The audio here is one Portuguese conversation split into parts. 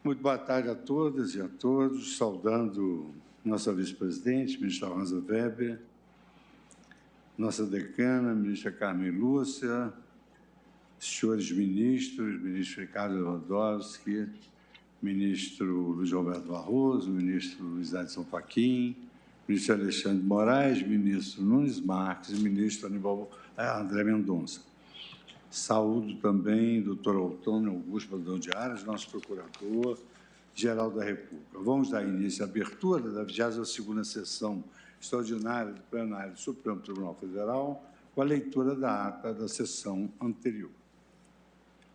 Muito boa tarde a todas e a todos, saudando nossa vice-presidente, ministra Rosa Weber, nossa decana, ministra Carmen Lúcia, senhores ministros, ministro Ricardo Lewandowski, ministro Luiz Roberto Barroso, ministro Luiz Edson Fachin, ministro Alexandre de Moraes, ministro Nunes Marques e ministro André Mendonça. Saúdo também o doutor Antônio Augusto Brandão de Aras, nosso procurador-geral da República. Vamos dar início à abertura da 22ª sessão extraordinária do plenário do Supremo Tribunal Federal, com a leitura da ata da sessão anterior.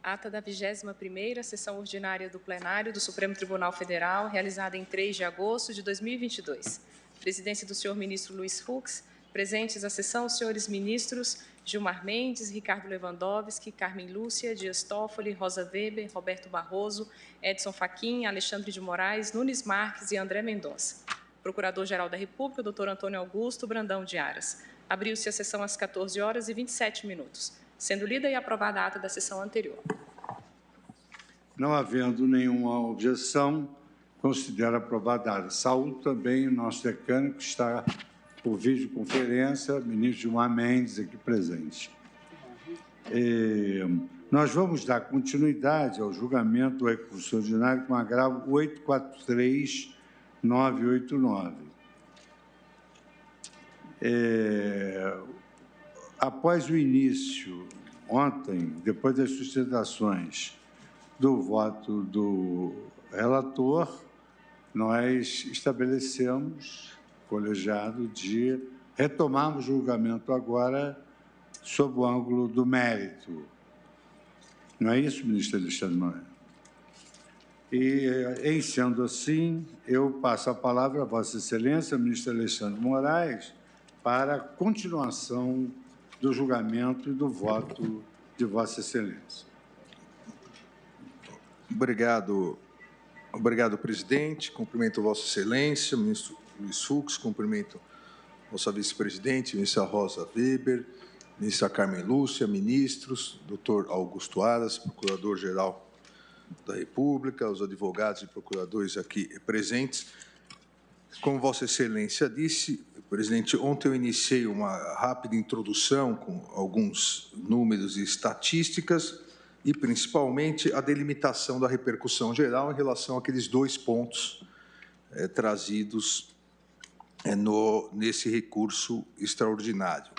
Ata da 21ª sessão ordinária do plenário do Supremo Tribunal Federal, realizada em 3 de agosto de 2022. Presidência do senhor ministro Luiz Fux. Presentes à sessão, os senhores ministros Gilmar Mendes, Ricardo Lewandowski, Carmen Lúcia, Dias Toffoli, Rosa Weber, Roberto Barroso, Edson Fachin, Alexandre de Moraes, Nunes Marques e André Mendonça. Procurador-Geral da República, doutor Antônio Augusto Brandão de Aras. Abriu-se a sessão às 14h27, sendo lida e aprovada a ata da sessão anterior. Não havendo nenhuma objeção, considero aprovada a ata. Saúdo também o nosso decano, que está por videoconferência, ministro Gilmar Mendes, aqui presente. Nós vamos dar continuidade ao julgamento do recurso ordinário com agravo 843989. Após o início, ontem, depois das sustentações do voto do relator, nós estabelecemos, colegiado, de retomarmos o julgamento agora sob o ângulo do mérito. Não é isso, ministro Alexandre Moraes? E, em sendo assim, eu passo a palavra a Vossa Excelência, ministro Alexandre Moraes, para a continuação do julgamento e do voto de Vossa Excelência. Obrigado, presidente. Cumprimento Vossa Excelência, ministro Luiz Fux, cumprimento Vossa Vice-Presidente, ministra Rosa Weber, ministra Carmen Lúcia, ministros, doutor Augusto Aras, Procurador-Geral da República, os advogados e procuradores aqui presentes. Como Vossa Excelência disse, presidente, ontem eu iniciei uma rápida introdução com alguns números e estatísticas e, principalmente, a delimitação da repercussão geral em relação àqueles 2 pontos trazidos nesse recurso extraordinário.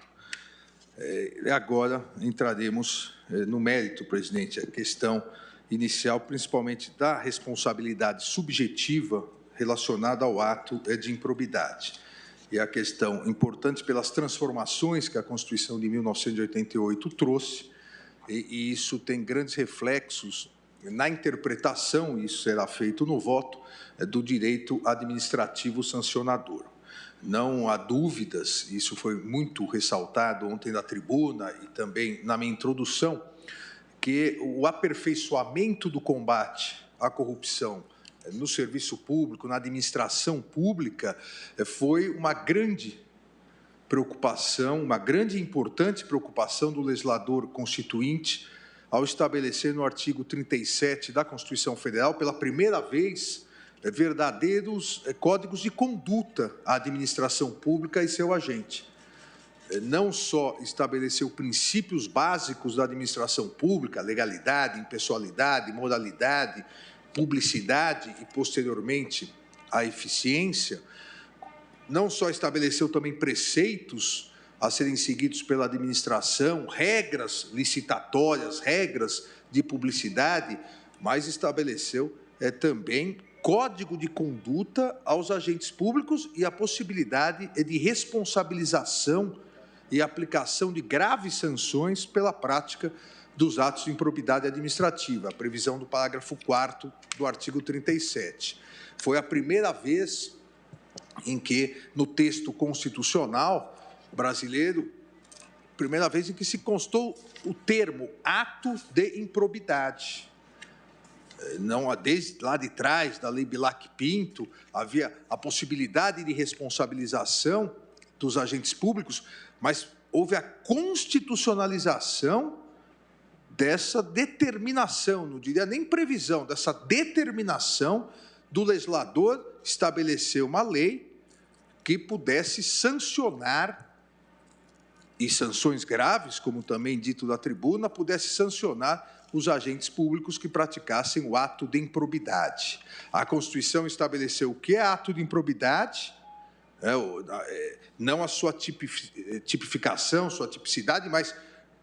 Agora entraremos no mérito, presidente, a questão inicial, principalmente da responsabilidade subjetiva relacionada ao ato de improbidade. E a questão importante pelas transformações que a Constituição de 1988 trouxe, e isso tem grandes reflexos na interpretação, isso será feito no voto, do direito administrativo sancionador. Não há dúvidas, isso foi muito ressaltado ontem na tribuna e também na minha introdução, que o aperfeiçoamento do combate à corrupção no serviço público, na administração pública, foi uma grande preocupação, uma grande e importante preocupação do legislador constituinte ao estabelecer no artigo 37 da Constituição Federal, pela primeira vez, verdadeiros códigos de conduta à administração pública e seu agente. Não só estabeleceu princípios básicos da administração pública, legalidade, impessoalidade, moralidade, publicidade e, posteriormente, a eficiência, não só estabeleceu também preceitos a serem seguidos pela administração, regras licitatórias, regras de publicidade, mas estabeleceu também código de conduta aos agentes públicos e a possibilidade de responsabilização e aplicação de graves sanções pela prática dos atos de improbidade administrativa, a previsão do parágrafo 4º do artigo 37. Foi a primeira vez em que, no texto constitucional brasileiro, primeira vez em que se constou o termo ato de improbidade. Não, desde lá de trás, da Lei Bilac-Pinto, havia a possibilidade de responsabilização dos agentes públicos, mas houve a constitucionalização dessa determinação, não diria nem previsão, dessa determinação do legislador estabelecer uma lei que pudesse sancionar, e sanções graves, como também dito da tribuna, pudesse sancionar os agentes públicos que praticassem o ato de improbidade. A Constituição estabeleceu o que é ato de improbidade, não a sua tipificação, sua tipicidade, mas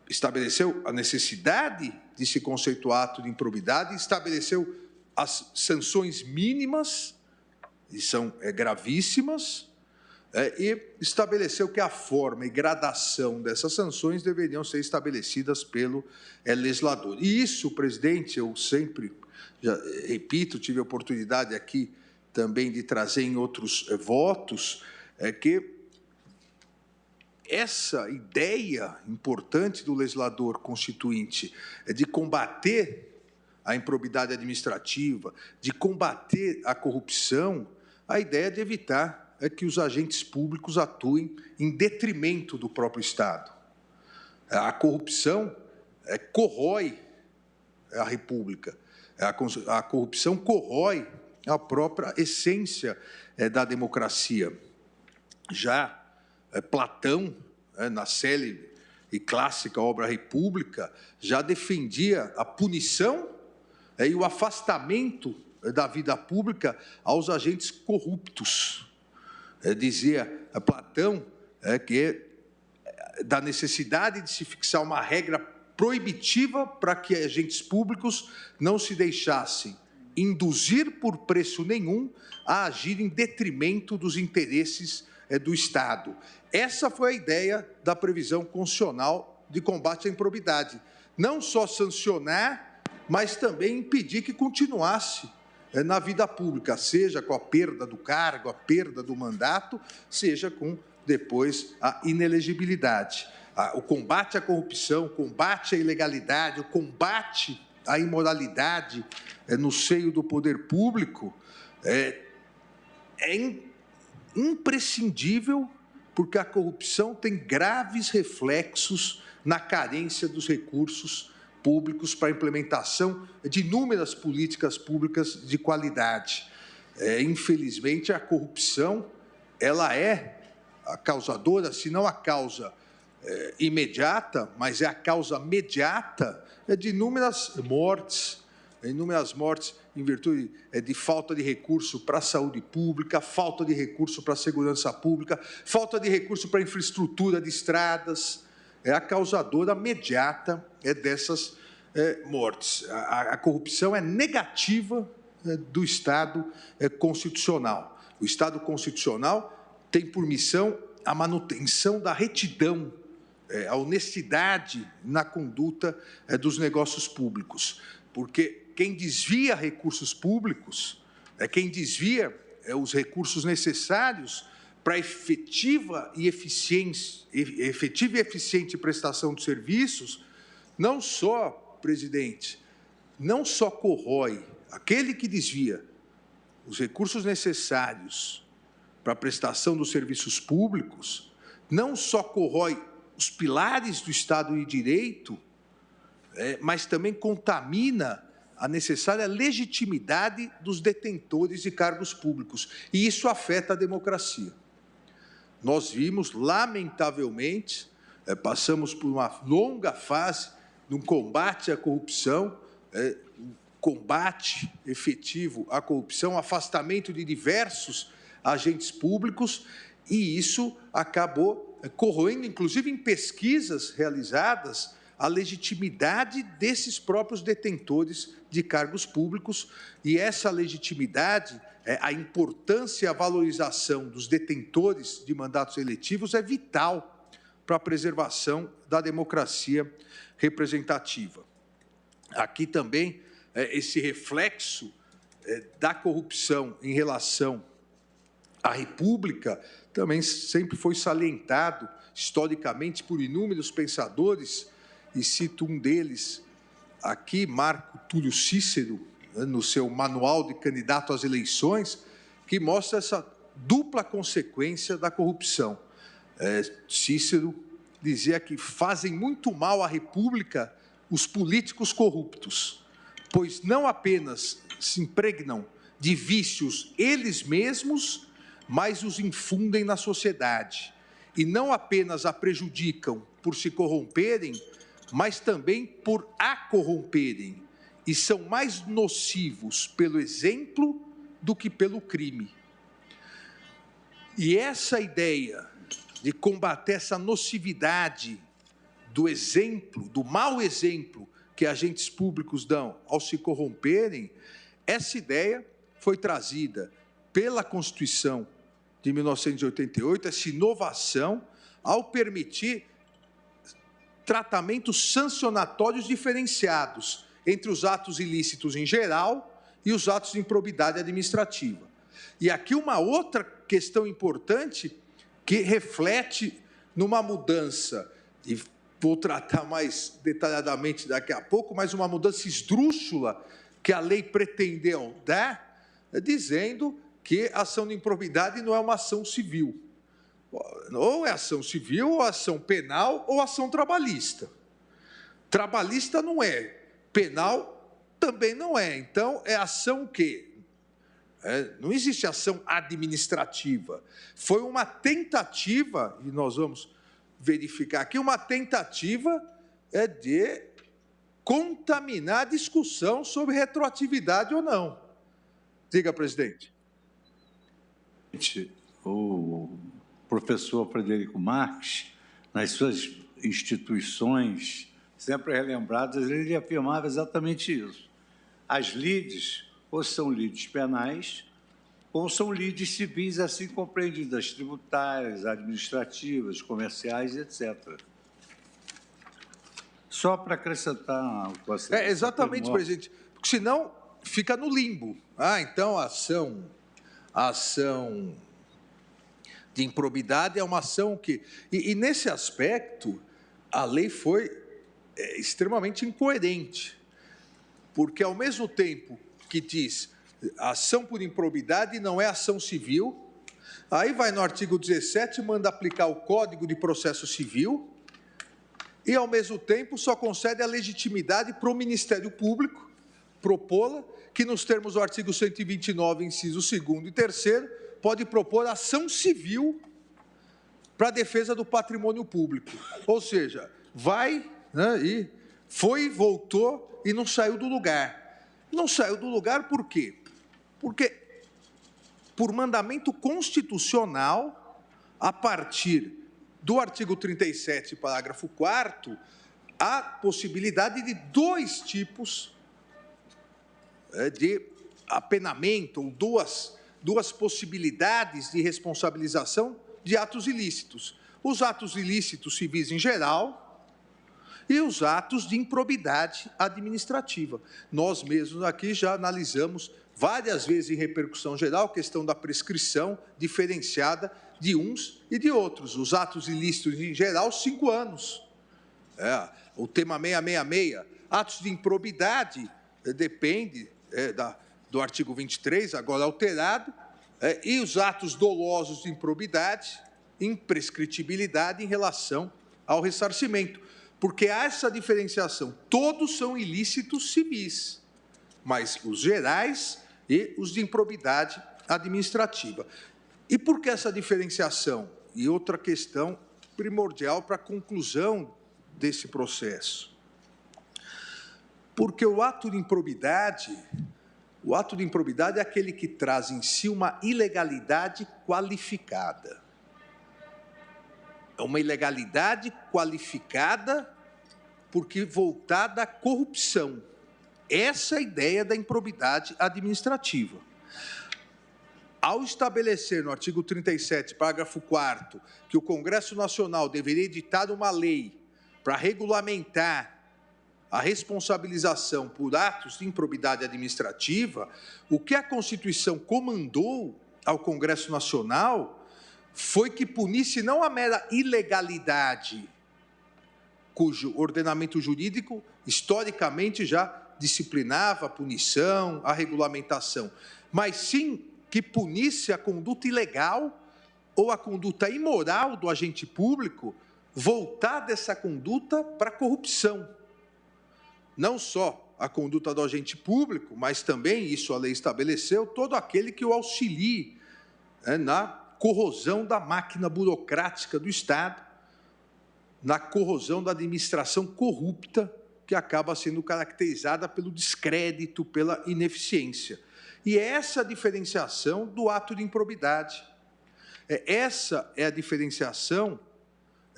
estabeleceu a necessidade de se conceituar ato de improbidade, estabeleceu as sanções mínimas, e são gravíssimas, e estabeleceu que a forma e gradação dessas sanções deveriam ser estabelecidas pelo legislador. E isso, presidente, eu sempre, repito, tive a oportunidade aqui também de trazer em outros votos, que essa ideia importante do legislador constituinte de combater a improbidade administrativa, de combater a corrupção, a ideia de evitar que os agentes públicos atuem em detrimento do próprio Estado. A corrupção corrói a República, a corrupção corrói a própria essência da democracia. Já Platão, na célebre e clássica obra República, já defendia a punição e o afastamento da vida pública aos agentes corruptos. Dizia Platão que da necessidade de se fixar uma regra proibitiva para que agentes públicos não se deixassem induzir por preço nenhum a agir em detrimento dos interesses do Estado. Essa foi a ideia da previsão constitucional de combate à improbidade. Não só sancionar, mas também impedir que continuasse na vida pública, seja com a perda do cargo, a perda do mandato, seja com, depois, a inelegibilidade. O combate à corrupção, o combate à ilegalidade, o combate à imoralidade no seio do poder público é imprescindível, porque a corrupção tem graves reflexos na carência dos recursos públicos para a implementação de inúmeras políticas públicas de qualidade. Infelizmente, a corrupção ela é a causadora, se não a causa imediata, mas é a causa mediata de inúmeras mortes em virtude de falta de recurso para a saúde pública, falta de recurso para a segurança pública, falta de recurso para a infraestrutura de estradas, é a causadora imediata dessas mortes. A corrupção é negativa do Estado constitucional. O Estado constitucional tem por missão a manutenção da retidão, a honestidade na conduta dos negócios públicos, porque quem desvia recursos públicos, quem desvia os recursos necessários para efetiva e eficiente prestação de serviços, não só, presidente, não só corrói aquele que desvia os recursos necessários para a prestação dos serviços públicos, não só corrói os pilares do Estado de Direito, mas também contamina a necessária legitimidade dos detentores de cargos públicos. E isso afeta a democracia. Nós vimos, lamentavelmente, passamos por uma longa fase de um combate à corrupção, combate efetivo à corrupção, afastamento de diversos agentes públicos, e isso acabou corroendo, inclusive em pesquisas realizadas, a legitimidade desses próprios detentores de cargos públicos, e essa legitimidade, a importância e a valorização dos detentores de mandatos eletivos é vital para a preservação da democracia representativa. Aqui também, esse reflexo da corrupção em relação à República também sempre foi salientado historicamente por inúmeros pensadores, e cito um deles aqui, Marco Túlio Cícero, no seu Manual de Candidato às Eleições, que mostra essa dupla consequência da corrupção. Cícero dizia que fazem muito mal à República os políticos corruptos, pois não apenas se impregnam de vícios eles mesmos, mas os infundem na sociedade, e não apenas a prejudicam por se corromperem, mas também por a corromperem, e são mais nocivos pelo exemplo do que pelo crime. E essa ideia de combater essa nocividade do exemplo, do mau exemplo que agentes públicos dão ao se corromperem, essa ideia foi trazida pela Constituição de 1988, essa inovação, ao permitir tratamentos sancionatórios diferenciados entre os atos ilícitos em geral e os atos de improbidade administrativa. E aqui uma outra questão importante que reflete numa mudança, e vou tratar mais detalhadamente daqui a pouco, mas uma mudança esdrúxula que a lei pretendeu dar, dizendo que a ação de improbidade não é uma ação civil. Ou é ação civil, ou ação penal, ou ação trabalhista. Trabalhista não é, penal também não é. Então, é ação o quê? Não existe ação administrativa. Foi uma tentativa, e nós vamos verificar aqui, uma tentativa de contaminar a discussão sobre retroatividade ou não. Diga, presidente. O professor Frederico Marques, nas suas instituições sempre relembradas, ele afirmava exatamente isso. As lides, ou são lides penais, ou são lides civis, assim compreendidas, tributárias, administrativas, comerciais, etc. Só para acrescentar o que você... Exatamente, presidente, porque senão fica no limbo. Então a ação de improbidade é uma ação que... E nesse aspecto, a lei foi extremamente incoerente, porque ao mesmo tempo que diz ação por improbidade não é ação civil, aí vai no artigo 17 e manda aplicar o Código de Processo Civil e, ao mesmo tempo, só concede a legitimidade para o Ministério Público propô-la, que nos termos do artigo 129, inciso 2º e 3º, pode propor ação civil para a defesa do patrimônio público. Ou seja, vai, e foi, voltou e não saiu do lugar. Não saiu do lugar por quê? Porque, por mandamento constitucional, a partir do artigo 37, parágrafo 4º, há possibilidade de 2 tipos de apenamento, ou duas possibilidades de responsabilização de atos ilícitos. Os atos ilícitos civis em geral e os atos de improbidade administrativa. Nós mesmos aqui já analisamos várias vezes em repercussão geral a questão da prescrição diferenciada de uns e de outros. Os atos ilícitos em geral, 5 anos. O tema 666, atos de improbidade, depende do artigo 23, agora alterado, e os atos dolosos de improbidade, imprescritibilidade em relação ao ressarcimento, porque há essa diferenciação. Todos são ilícitos civis, mas os gerais e os de improbidade administrativa. E por que essa diferenciação? E outra questão primordial para a conclusão desse processo. Porque o ato de improbidade é aquele que traz em si uma ilegalidade qualificada. É uma ilegalidade qualificada porque voltada à corrupção. Essa é a ideia da improbidade administrativa. Ao estabelecer no artigo 37, parágrafo 4º, que o Congresso Nacional deveria editar uma lei para regulamentar a responsabilização por atos de improbidade administrativa, o que a Constituição comandou ao Congresso Nacional foi que punisse não a mera ilegalidade, cujo ordenamento jurídico historicamente já disciplinava a punição, a regulamentação, mas sim que punisse a conduta ilegal ou a conduta imoral do agente público voltada essa conduta para a corrupção. não só a conduta do agente público, mas também, isso a lei estabeleceu, todo aquele que o auxilie na corrosão da máquina burocrática do Estado, na corrosão da administração corrupta, que acaba sendo caracterizada pelo descrédito, pela ineficiência. E essa é a diferenciação do ato de improbidade. Essa é a diferenciação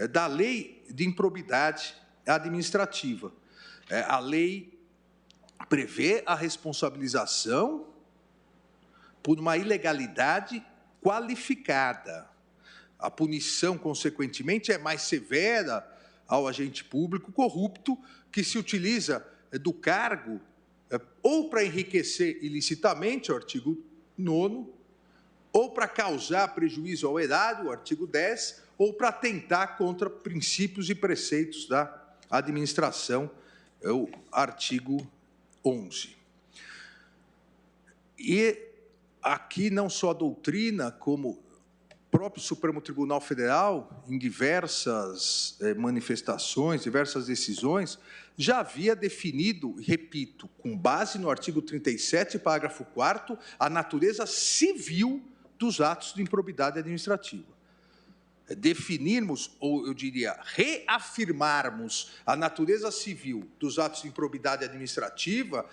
da lei de improbidade administrativa. A lei prevê a responsabilização por uma ilegalidade qualificada. A punição, consequentemente, é mais severa ao agente público corrupto que se utiliza do cargo ou para enriquecer ilicitamente, o artigo 9º, ou para causar prejuízo ao erário, o artigo 10, ou para atentar contra princípios e preceitos da administração, o artigo 11. E aqui não só a doutrina, como o próprio Supremo Tribunal Federal, em diversas manifestações, diversas decisões, já havia definido, repito, com base no artigo 37, parágrafo 4º, a natureza civil dos atos de improbidade administrativa. Definirmos, ou eu diria, reafirmarmos a natureza civil dos atos de improbidade administrativa,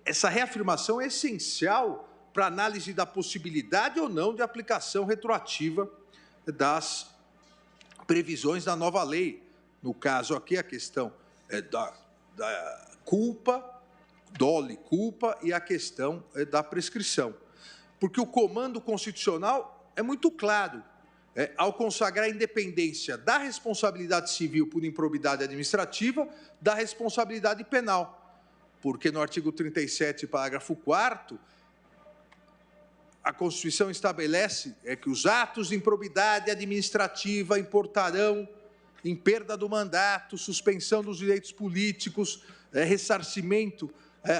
essa reafirmação é essencial para análise da possibilidade ou não de aplicação retroativa das previsões da nova lei. No caso aqui, a questão da culpa, dolo culpa, e a questão da prescrição. Porque o comando constitucional é muito claro, ao consagrar a independência da responsabilidade civil por improbidade administrativa da responsabilidade penal. Porque no artigo 37, parágrafo 4º, a Constituição estabelece que os atos de improbidade administrativa importarão em perda do mandato, suspensão dos direitos políticos, ressarcimento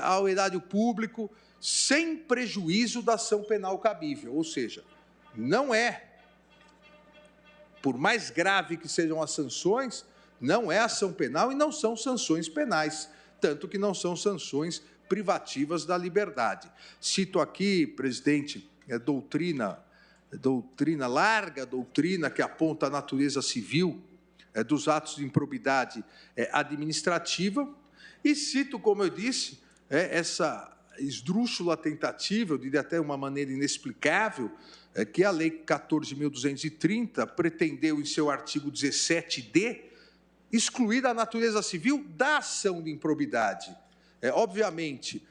ao erário público, sem prejuízo da ação penal cabível. Ou seja, não é, por mais grave que sejam as sanções, não é ação penal e não são sanções penais, tanto que não são sanções privativas da liberdade. Cito aqui, presidente, larga doutrina que aponta a natureza civil dos atos de improbidade administrativa, e cito, como eu disse, essa esdrúxula tentativa, eu diria até uma maneira inexplicável, que a Lei 14.230 pretendeu, em seu artigo 17d, excluir a natureza civil da ação de improbidade. Obviamente,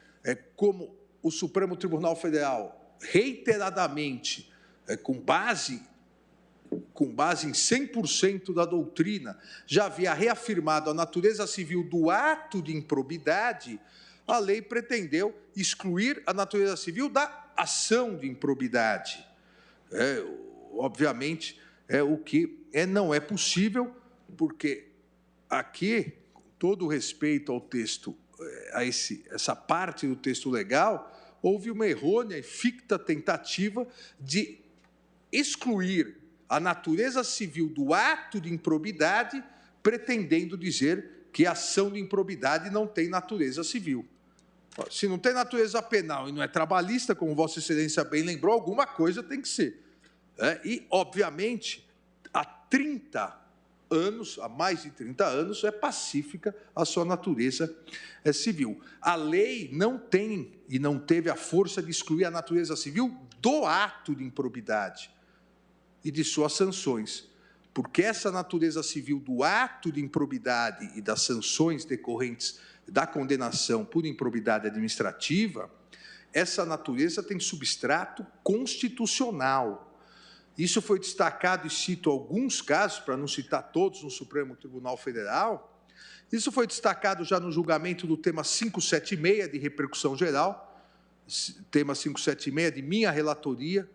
como o Supremo Tribunal Federal reiteradamente, com base em 100% da doutrina, já havia reafirmado a natureza civil do ato de improbidade, a lei pretendeu excluir a natureza civil da ação de improbidade. Obviamente, o que não é possível, porque aqui, com todo o respeito ao texto, essa parte do texto legal, houve uma errônea e ficta tentativa de excluir a natureza civil do ato de improbidade, pretendendo dizer que a ação de improbidade não tem natureza civil. Se não tem natureza penal e não é trabalhista, como Vossa Excelência bem lembrou, alguma coisa tem que ser. E, obviamente, há mais de 30 anos, é pacífica a sua natureza civil. A lei não tem e não teve a força de excluir a natureza civil do ato de improbidade e de suas sanções, porque essa natureza civil do ato de improbidade e das sanções decorrentes da condenação por improbidade administrativa, essa natureza tem substrato constitucional. Isso foi destacado, e cito alguns casos, para não citar todos, no Supremo Tribunal Federal. Isso foi destacado já no julgamento do tema 576, de repercussão geral, tema 576 de minha relatoria,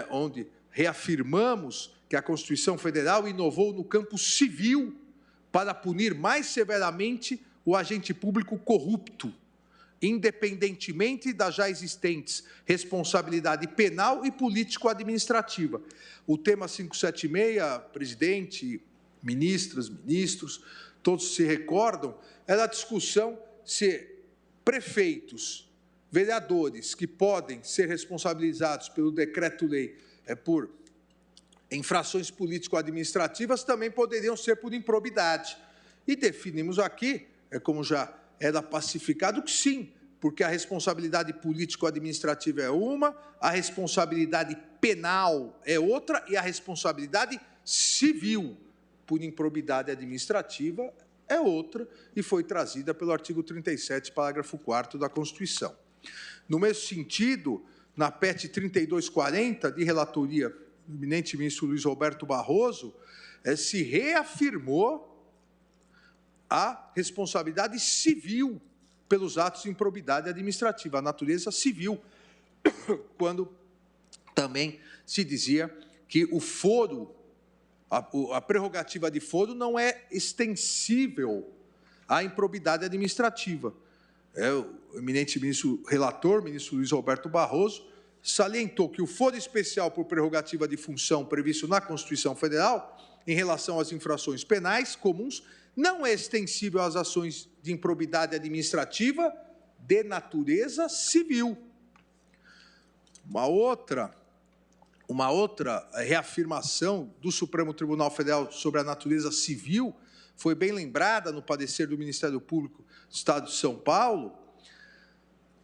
onde reafirmamos que a Constituição Federal inovou no campo civil para punir mais severamente o agente público corrupto, independentemente das já existentes responsabilidade penal e político-administrativa. O tema 576, presidente ministras, ministros, todos se recordam, era a discussão se prefeitos, vereadores que podem ser responsabilizados pelo decreto-lei por infrações político-administrativas também poderiam ser por improbidade. E definimos aqui, como já era pacificado, que sim, porque a responsabilidade político-administrativa é uma, a responsabilidade penal é outra e a responsabilidade civil por improbidade administrativa é outra e foi trazida pelo artigo 37, parágrafo 4º da Constituição. No mesmo sentido, na PET 3240, de relatoria do eminente ministro Luiz Roberto Barroso, se reafirmou a responsabilidade civil pelos atos de improbidade administrativa, a natureza civil, quando também se dizia que o foro, a prerrogativa de foro não é extensível à improbidade administrativa. O eminente ministro relator, ministro Luiz Roberto Barroso, salientou que o foro especial por prerrogativa de função previsto na Constituição Federal, em relação às infrações penais comuns, não é extensível às ações de improbidade administrativa de natureza civil. Uma outra reafirmação do Supremo Tribunal Federal sobre a natureza civil foi bem lembrada no parecer do Ministério Público do Estado de São Paulo,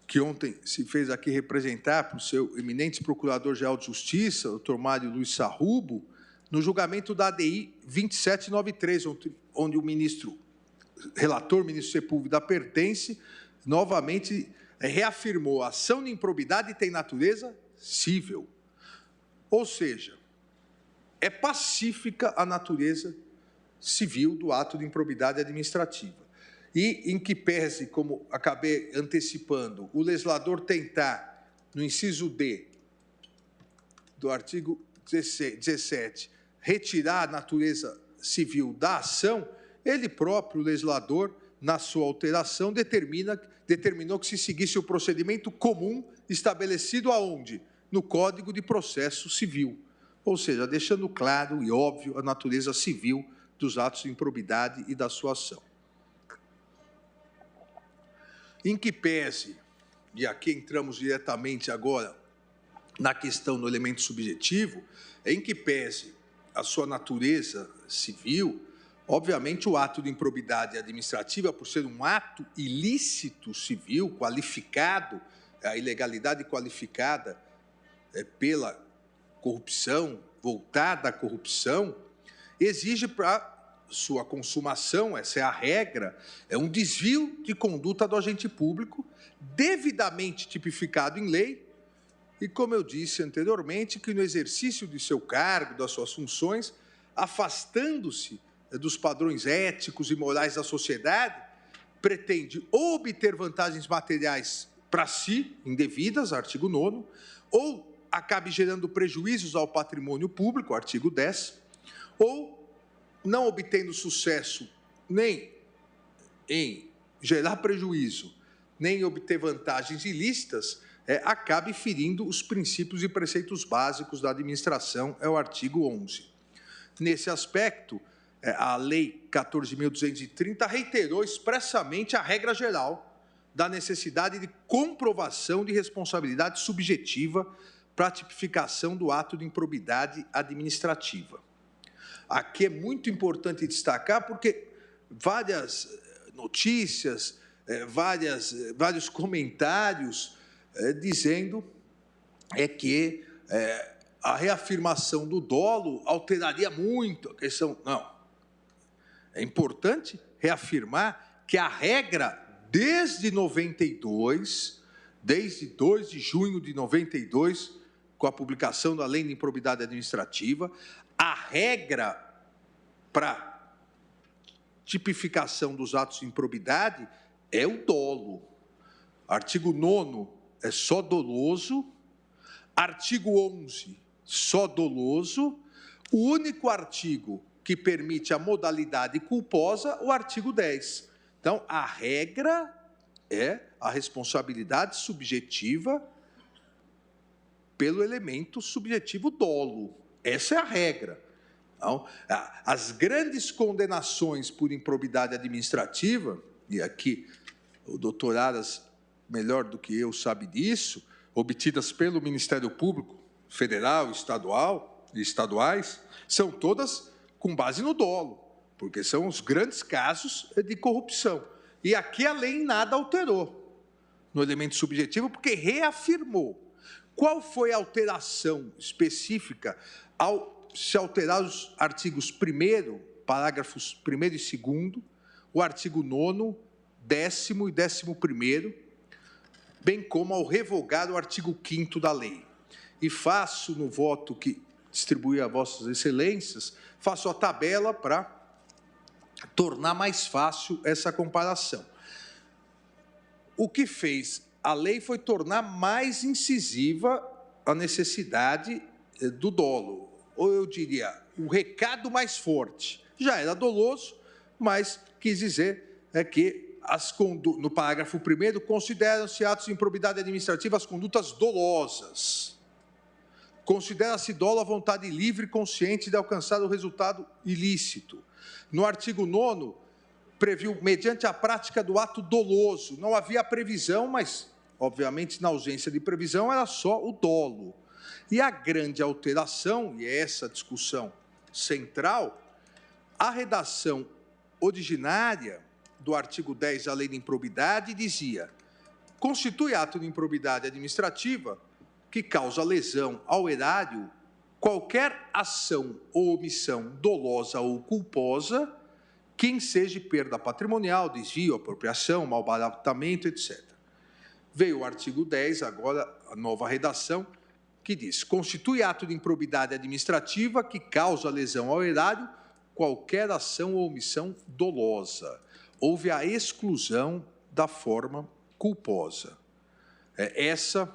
que ontem se fez aqui representar por seu eminente Procurador-Geral de Justiça, o Dr. Mário Luiz Sarrubo, no julgamento da ADI 2793, onde o relator, ministro Sepúlveda Pertence, novamente reafirmou a ação de improbidade tem natureza civil. Ou seja, é pacífica a natureza civil do ato de improbidade administrativa. E em que pese, como acabei antecipando, o legislador tentar, no inciso D do artigo 17, retirar a natureza civil da ação, ele próprio, o legislador, na sua alteração, determinou que se seguisse o procedimento comum estabelecido aonde? No Código de Processo Civil, ou seja, deixando claro e óbvio a natureza civil dos atos de improbidade e da sua ação. Em que pese, e aqui entramos diretamente agora na questão do elemento subjetivo, em que pese a sua natureza civil, obviamente o ato de improbidade administrativa, por ser um ato ilícito civil, qualificado, a ilegalidade qualificada pela corrupção, voltada à corrupção, exige para sua consumação, essa é a regra, é um desvio de conduta do agente público, devidamente tipificado em lei, e, como eu disse anteriormente, que no exercício de seu cargo, das suas funções, afastando-se dos padrões éticos e morais da sociedade, pretende ou obter vantagens materiais para si, indevidas, artigo 9º, ou acabe gerando prejuízos ao patrimônio público, artigo 10º, ou não obtendo sucesso nem em gerar prejuízo, nem em obter vantagens ilícitas, acabe ferindo os princípios e preceitos básicos da administração, é o artigo 11º. Nesse aspecto, a Lei 14.230 reiterou expressamente a regra geral da necessidade de comprovação de responsabilidade subjetiva para a tipificação do ato de improbidade administrativa. Aqui é muito importante destacar, porque várias notícias, vários comentários dizendo que a reafirmação do dolo alteraria muito a questão. Não. É importante reafirmar que a regra, desde 92, desde 2 de junho de 92, com a publicação da Lei de Improbidade Administrativa, a regra para tipificação dos atos de improbidade é o dolo. Artigo 9º é só doloso, artigo 11º só doloso, o único artigo que permite a modalidade culposa, o artigo 10. Então, a regra é a responsabilidade subjetiva pelo elemento subjetivo dolo. Essa é a regra. Então, as grandes condenações por improbidade administrativa, e aqui o doutor Aras, melhor do que eu, sabe disso, obtidas pelo Ministério Público Federal, estadual e estaduais, são todas com base no dolo, porque são os grandes casos de corrupção. E aqui a lei nada alterou no elemento subjetivo, porque reafirmou. Qual foi a alteração específica ao se alterar os artigos 1º, parágrafos 1º e 2º, o artigo 9º, 10º e 11º, bem como ao revogar o artigo 5º da lei. E faço, no voto que distribuí a vossas excelências, faço a tabela para tornar mais fácil essa comparação. O que fez a lei foi tornar mais incisiva a necessidade do dolo, ou eu diria, o recado mais forte. Já era doloso, mas quis dizer que no parágrafo 1º, consideram-se atos de improbidade administrativa as condutas dolosas. Considera-se dolo a vontade livre e consciente de alcançar o resultado ilícito. No artigo 9º, previu, mediante a prática do ato doloso. Não havia previsão, mas, obviamente, na ausência de previsão, era só o dolo. E a grande alteração, e é essa a discussão central, a redação originária do artigo 10 da Lei de Improbidade dizia: constitui ato de improbidade administrativa que causa lesão ao erário qualquer ação ou omissão dolosa ou culposa que enseje perda patrimonial, desvio, apropriação, malbaratamento, etc. Veio o artigo 10, agora a nova redação, que diz: constitui ato de improbidade administrativa que causa lesão ao erário qualquer ação ou omissão dolosa. Houve a exclusão da forma culposa. Essa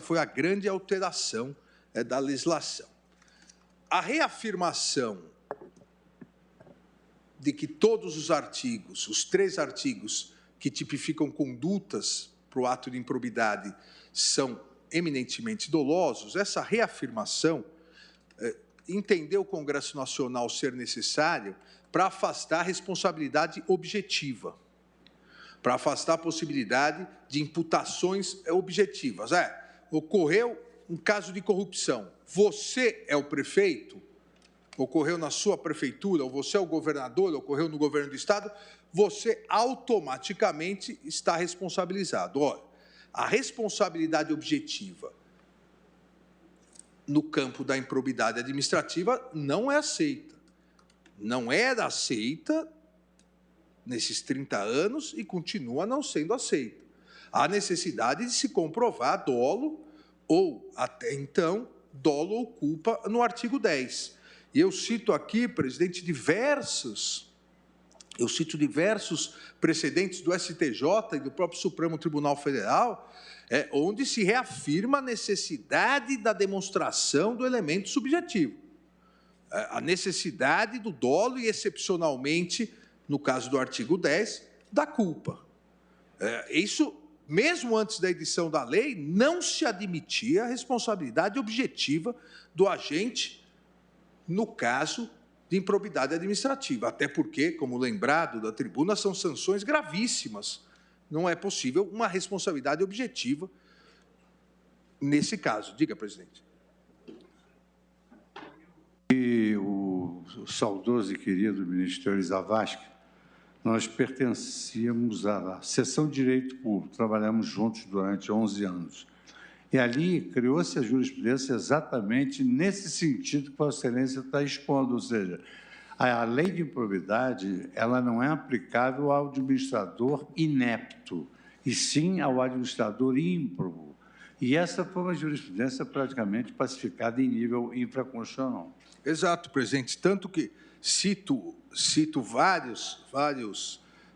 foi a grande alteração da legislação. A reafirmação de que todos os artigos, os 3 artigos que tipificam condutas para o ato de improbidade são eminentemente dolosos, essa reafirmação entendeu o Congresso Nacional ser necessário para afastar a responsabilidade objetiva, para afastar a possibilidade de imputações objetivas. Ocorreu um caso de corrupção, você é o prefeito, ocorreu na sua prefeitura, ou você é o governador, ocorreu no governo do Estado, você automaticamente está responsabilizado. Ora, a responsabilidade objetiva no campo da improbidade administrativa não é aceita. Não era aceita nesses 30 anos e continua não sendo aceita. Há necessidade de se comprovar dolo ou, até então, dolo ou culpa no artigo 10. E eu cito aqui, presidente, diversos precedentes do STJ e do próprio Supremo Tribunal Federal, onde se reafirma a necessidade da demonstração do elemento subjetivo. A necessidade do dolo e, excepcionalmente, no caso do artigo 10, da culpa. Isso, mesmo antes da edição da lei, não se admitia a responsabilidade objetiva do agente no caso de improbidade administrativa, até porque, como lembrado da tribuna, são sanções gravíssimas. Não é possível uma responsabilidade objetiva nesse caso. Diga, presidente. E o saudoso e querido ministro Zavascki, nós pertencíamos à seção de Direito Público, trabalhamos juntos durante 11 anos. E ali criou-se a jurisprudência exatamente nesse sentido que Vossa Excelência está expondo, ou seja, a lei de improbidade ela não é aplicável ao administrador inepto, e sim ao administrador ímprobo. E essa foi uma jurisprudência praticamente pacificada em nível infraconstitucional. Exato, presidente. Tanto que cito vários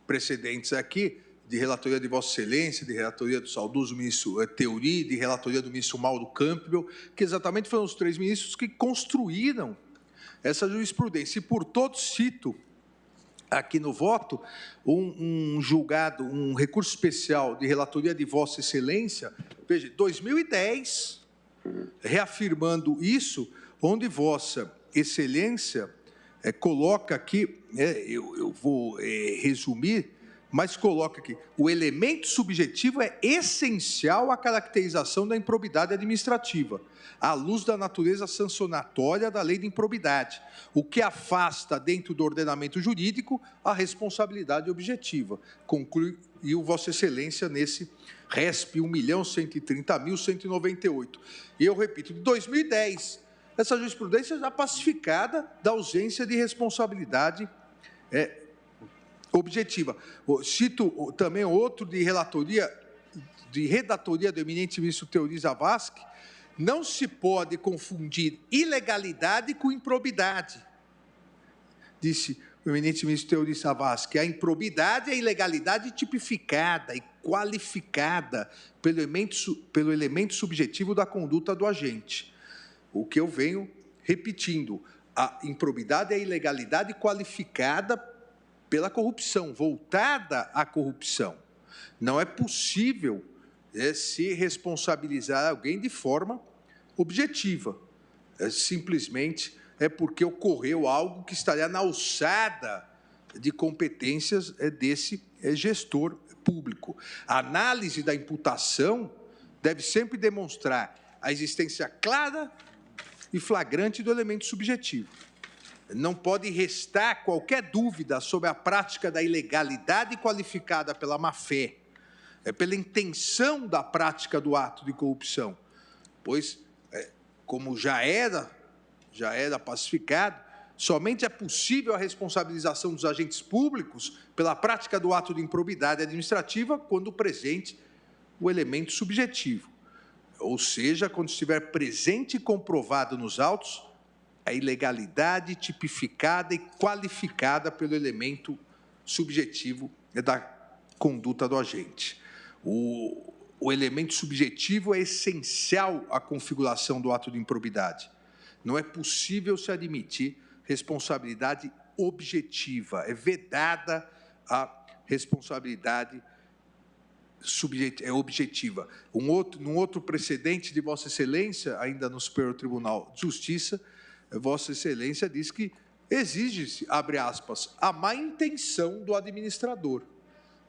precedentes aqui, de relatoria de Vossa Excelência, de relatoria do saudoso ministro Theory, de relatoria do ministro Mauro Campbell, que exatamente foram os 3 ministros que construíram essa jurisprudência. E por todos cito aqui no voto um julgado, um recurso especial de relatoria de Vossa Excelência, veja, 2010, reafirmando isso, onde Vossa Excelência coloca aqui, eu vou resumir, mas coloca aqui, o elemento subjetivo é essencial à caracterização da improbidade administrativa, à luz da natureza sancionatória da lei de improbidade, o que afasta dentro do ordenamento jurídico a responsabilidade objetiva. Concluiu Vossa Excelência nesse RESP 1.130.198. E eu repito, de 2010, essa jurisprudência já pacificada da ausência de responsabilidade objetiva. Cito também outro de redatoria do eminente ministro Teori Zavascki: não se pode confundir ilegalidade com improbidade. Disse o eminente ministro Teori Zavascki: a improbidade é a ilegalidade tipificada e qualificada pelo elemento subjetivo da conduta do agente. O que eu venho repetindo, a improbidade é a ilegalidade qualificada pela corrupção, voltada à corrupção. Não é possível se responsabilizar alguém de forma objetiva. Simplesmente porque ocorreu algo que estaria na alçada de competências desse gestor público. A análise da imputação deve sempre demonstrar a existência clara e flagrante do elemento subjetivo. Não pode restar qualquer dúvida sobre a prática da ilegalidade qualificada pela má-fé, pela intenção da prática do ato de corrupção, pois, como já era pacificado, somente é possível a responsabilização dos agentes públicos pela prática do ato de improbidade administrativa quando presente o elemento subjetivo, ou seja, quando estiver presente e comprovado nos autos a ilegalidade tipificada e qualificada pelo elemento subjetivo da conduta do agente. O elemento subjetivo é essencial à configuração do ato de improbidade. Não é possível se admitir responsabilidade objetiva, é vedada a responsabilidade objetiva. Num outro precedente de Vossa Excelência, ainda no Superior Tribunal de Justiça, Vossa Excelência diz que exige-se, abre aspas, a má intenção do administrador.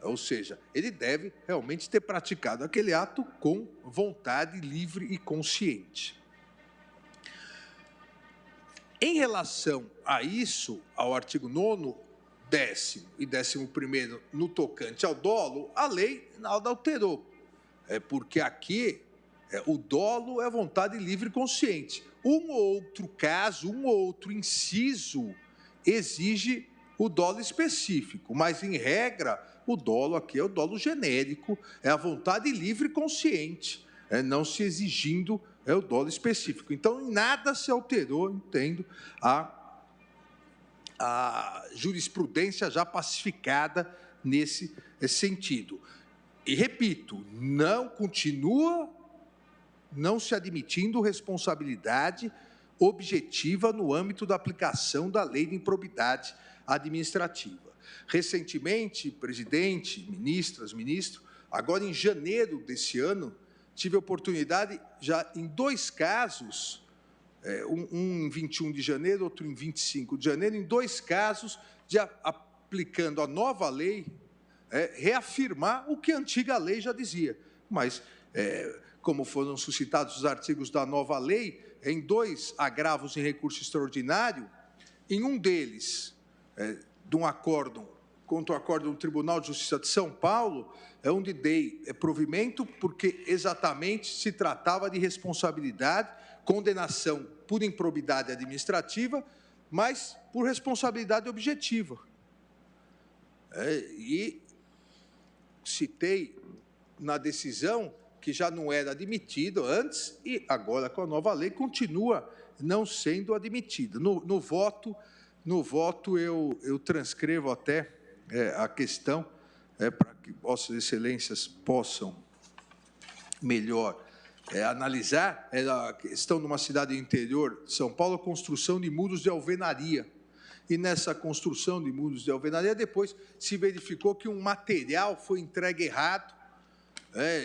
Ou seja, ele deve realmente ter praticado aquele ato com vontade livre e consciente. Em relação a isso, ao artigo 9º, 10º e 11º, no tocante ao dolo, a lei nada alterou. Porque aqui o dolo é vontade livre e consciente. Um ou outro caso, um ou outro inciso exige o dolo específico, mas, em regra, o dolo aqui é o dolo genérico, é a vontade livre e consciente, não se exigindo o dolo específico. Então, em nada se alterou, entendo, a jurisprudência já pacificada nesse sentido. E, repito, continua não se admitindo responsabilidade objetiva no âmbito da aplicação da lei de improbidade administrativa. Recentemente, presidente, ministras, ministro, agora em janeiro desse ano, tive a oportunidade, já em 2 casos, um em 21 de janeiro, outro em 25 de janeiro, em 2 casos, de aplicando a nova lei, reafirmar o que a antiga lei já dizia. Mas, como foram suscitados os artigos da nova lei, em 2 agravos em recurso extraordinário, em um deles, de um acórdão, contra o acórdão do Tribunal de Justiça de São Paulo, onde dei provimento, porque exatamente se tratava de responsabilidade, condenação por improbidade administrativa, mas por responsabilidade objetiva. E citei na decisão que já não era admitido antes e agora, com a nova lei, continua não sendo admitido. No voto eu transcrevo até a questão, para que Vossas Excelências possam melhor analisar, a questão de uma cidade do interior de São Paulo, a construção de muros de alvenaria. E nessa construção de muros de alvenaria, depois se verificou que um material foi entregue errado,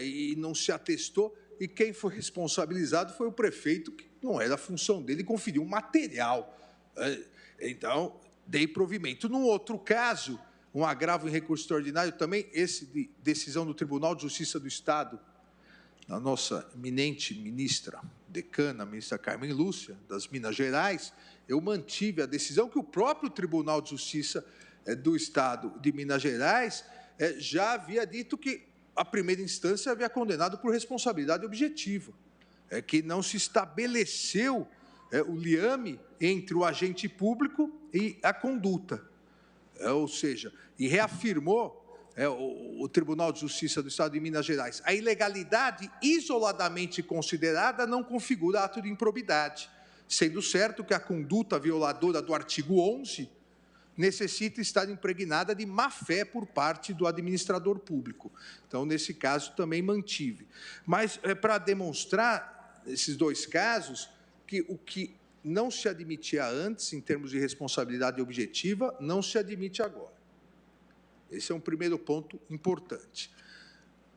e não se atestou, e quem foi responsabilizado foi o prefeito, que não era a função dele conferir um material. Então, dei provimento. Num outro caso, um agravo em recurso extraordinário, também esse de decisão do Tribunal de Justiça do Estado, a nossa eminente ministra decana, a ministra Carmen Lúcia, das Minas Gerais, eu mantive a decisão que o próprio Tribunal de Justiça do Estado de Minas Gerais já havia dito que a primeira instância havia condenado por responsabilidade objetiva, que não se estabeleceu o liame entre o agente público e a conduta, ou seja, e reafirmou o Tribunal de Justiça do Estado de Minas Gerais, a ilegalidade isoladamente considerada não configura ato de improbidade, sendo certo que a conduta violadora do artigo 11 necessita estar impregnada de má-fé por parte do administrador público. Então, nesse caso, também mantive. Mas, para demonstrar, esses dois casos, que o que não se admitia antes, em termos de responsabilidade objetiva, não se admite agora. Esse é um primeiro ponto importante.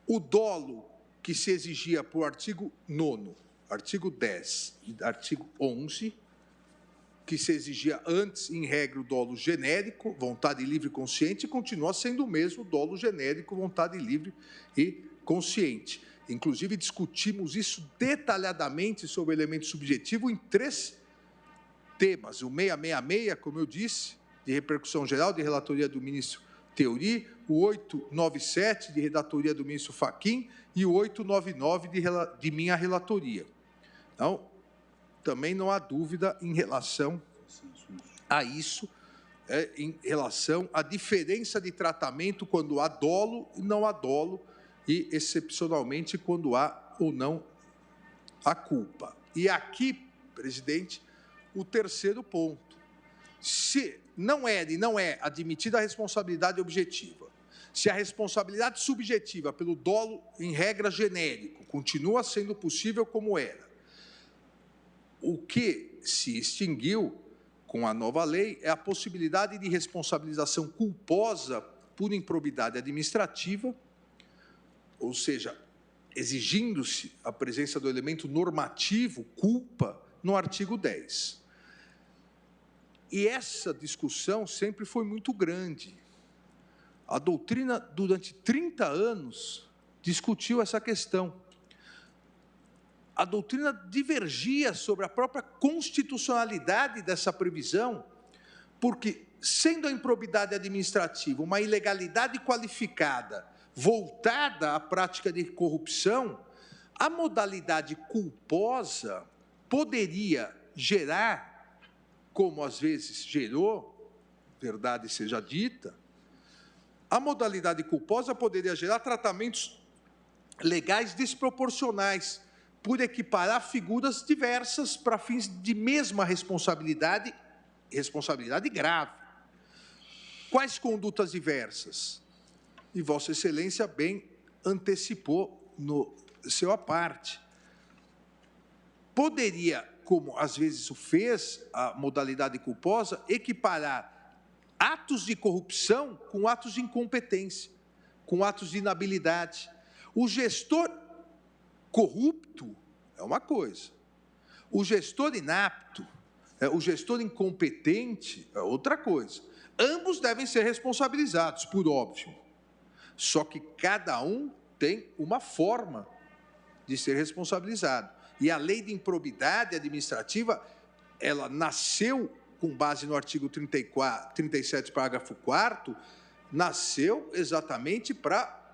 O dolo que se exigia por artigo 9º, artigo 10 e artigo 11, que se exigia antes, em regra, o dolo genérico, vontade livre e consciente, continua sendo o mesmo dolo genérico, vontade livre e consciente. Inclusive, discutimos isso detalhadamente sobre o elemento subjetivo em 3 temas. O 666, como eu disse, de repercussão geral, de relatoria do ministro Teori, o 897, de redatoria do ministro Fachin, e o 899, de minha relatoria. Então, também não há dúvida em relação a isso, em relação à diferença de tratamento quando há dolo e não há dolo, e, excepcionalmente, quando há ou não a culpa. E aqui, presidente, o terceiro ponto. Se não é admitida a responsabilidade objetiva, se a responsabilidade subjetiva pelo dolo, em regra genérico, continua sendo possível como era, o que se extinguiu com a nova lei é a possibilidade de responsabilização culposa por improbidade administrativa, ou seja, exigindo-se a presença do elemento normativo, culpa, no artigo 10. E essa discussão sempre foi muito grande. A doutrina, durante 30 anos, discutiu essa questão. A doutrina divergia sobre a própria constitucionalidade dessa previsão, porque, sendo a improbidade administrativa uma ilegalidade qualificada voltada à prática de corrupção, a modalidade culposa poderia gerar, como às vezes gerou, verdade seja dita, a modalidade culposa poderia gerar tratamentos legais desproporcionais, por equiparar figuras diversas para fins de mesma responsabilidade grave. Quais condutas diversas? E Vossa Excelência bem antecipou no seu à parte. Poderia, como às vezes o fez, a modalidade culposa, equiparar atos de corrupção com atos de incompetência, com atos de inabilidade. O gestor corrupto é uma coisa, o gestor inapto, o gestor incompetente é outra coisa. Ambos devem ser responsabilizados, por óbvio, só que cada um tem uma forma de ser responsabilizado. E a lei de improbidade administrativa, ela nasceu com base no artigo 37, parágrafo 4º, nasceu exatamente para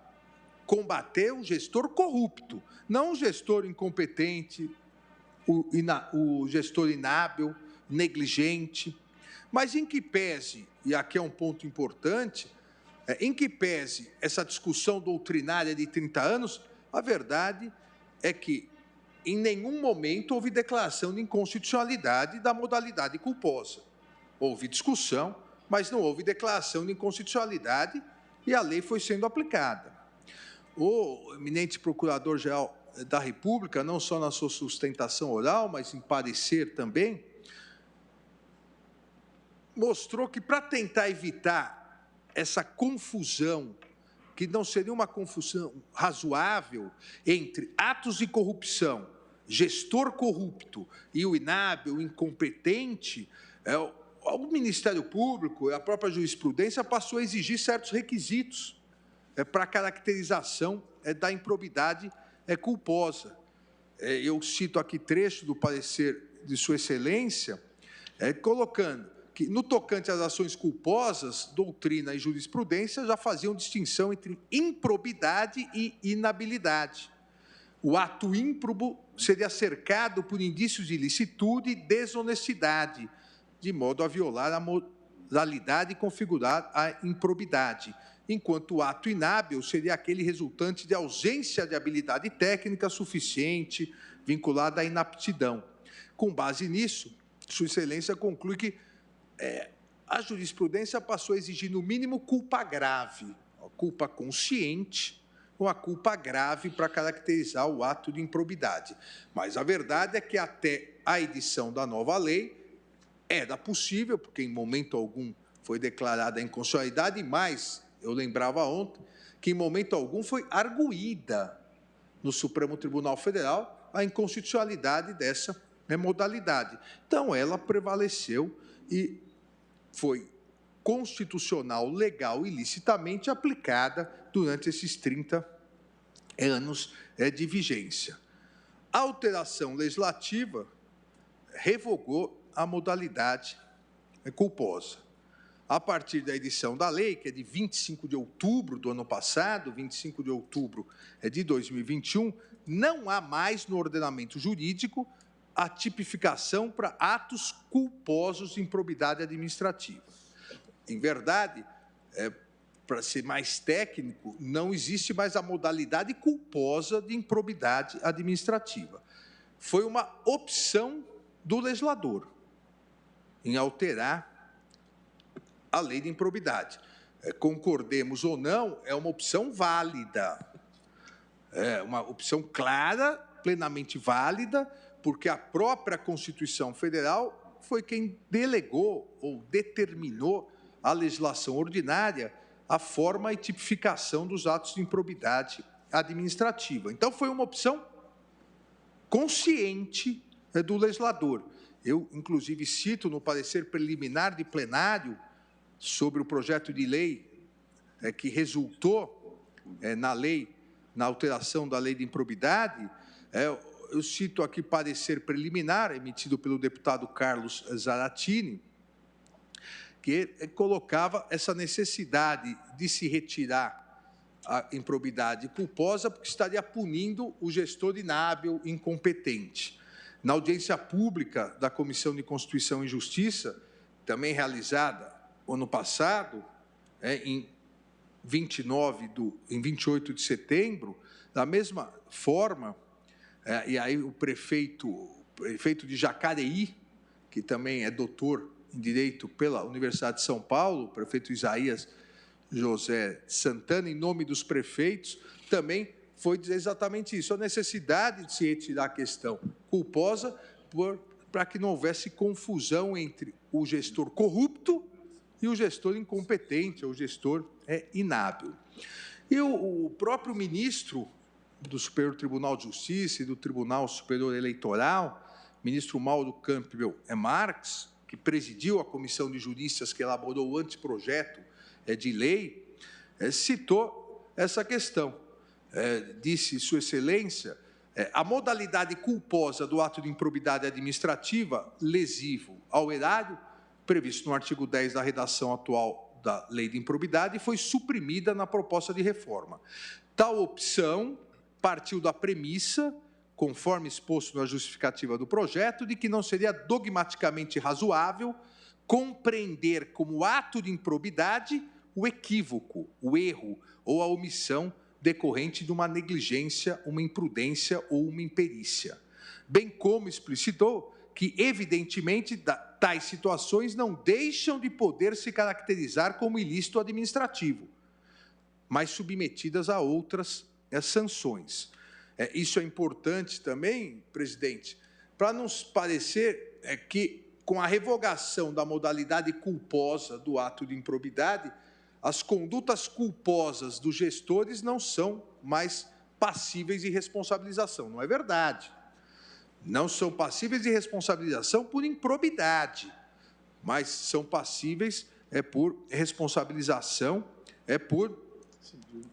combater o gestor corrupto, não o gestor incompetente, o gestor inábil, negligente, mas em que pese, e aqui é um ponto importante, em que pese essa discussão doutrinária de 30 anos, a verdade é que em nenhum momento houve declaração de inconstitucionalidade da modalidade culposa. Houve discussão, mas não houve declaração de inconstitucionalidade e a lei foi sendo aplicada. O eminente Procurador-Geral da República, não só na sua sustentação oral, mas em parecer também, mostrou que, para tentar evitar essa confusão, que não seria uma confusão razoável entre atos de corrupção gestor corrupto e o inábil, o incompetente, o Ministério Público e a própria jurisprudência passou a exigir certos requisitos para a caracterização da improbidade culposa. Eu cito aqui trecho do parecer de Sua Excelência, colocando que, no tocante às ações culposas, doutrina e jurisprudência já faziam distinção entre improbidade e inabilidade. O ato ímprobo seria cercado por indícios de ilicitude e desonestidade, de modo a violar a moralidade e configurar a improbidade, enquanto o ato inábil seria aquele resultante de ausência de habilidade técnica suficiente, vinculada à inaptidão. Com base nisso, Sua Excelência conclui que a jurisprudência passou a exigir, no mínimo, culpa grave, a culpa consciente ou a culpa grave para caracterizar o ato de improbidade. Mas a verdade é que, até a edição da nova lei, era possível, porque em momento algum foi declarada a inconstitucionalidade, mas eu lembrava ontem que em momento algum foi arguída no Supremo Tribunal Federal a inconstitucionalidade dessa modalidade. Então, ela prevaleceu e foi constitucional, legal e licitamente aplicada durante esses 30 anos de vigência. A alteração legislativa revogou a modalidade culposa. A partir da edição da lei, que é de 25 de outubro do ano passado, 25 de outubro de 2021, não há mais no ordenamento jurídico a tipificação para atos culposos de improbidade administrativa. Em verdade, para ser mais técnico, não existe mais a modalidade culposa de improbidade administrativa. Foi uma opção do legislador em alterar a lei de improbidade. Concordemos ou não, é uma opção válida, é uma opção clara, plenamente válida, porque a própria Constituição Federal foi quem delegou ou determinou à legislação ordinária a forma e tipificação dos atos de improbidade administrativa. Então, foi uma opção consciente do legislador. Eu, inclusive, cito no parecer preliminar de plenário sobre o projeto de lei que resultou na lei, na alteração da lei de improbidade, eu cito aqui parecer preliminar, emitido pelo deputado Carlos Zaratini, que colocava essa necessidade de se retirar a improbidade culposa, porque estaria punindo o gestor inábil, incompetente. Na audiência pública da Comissão de Constituição e Justiça, também realizada ano passado, em 28 de setembro, da mesma forma, e aí o prefeito de Jacareí, que também é doutor em Direito pela Universidade de São Paulo, o prefeito Isaías José Santana, em nome dos prefeitos, também foi dizer exatamente isso, a necessidade de se retirar a questão culposa para que não houvesse confusão entre o gestor corrupto e o gestor incompetente, ou o gestor inábil. E o próprio ministro do Superior Tribunal de Justiça e do Tribunal Superior Eleitoral, ministro Mauro Campbell Marques, que presidiu a comissão de juristas que elaborou o anteprojeto de lei, citou essa questão. Disse Sua Excelência, a modalidade culposa do ato de improbidade administrativa lesivo ao erário, previsto no artigo 10 da redação atual da Lei de Improbidade, foi suprimida na proposta de reforma. Tal opção partiu da premissa, conforme exposto na justificativa do projeto, de que não seria dogmaticamente razoável compreender como ato de improbidade o equívoco, o erro ou a omissão decorrente de uma negligência, uma imprudência ou uma imperícia, bem como explicitou que, evidentemente, tais situações não deixam de poder se caracterizar como ilícito administrativo, mas submetidas a outras sanções. Isso é importante também, presidente, para nos parecer que, com a revogação da modalidade culposa do ato de improbidade, as condutas culposas dos gestores não são mais passíveis de responsabilização. Não é verdade. Não são passíveis de responsabilização por improbidade, mas são passíveis por responsabilização por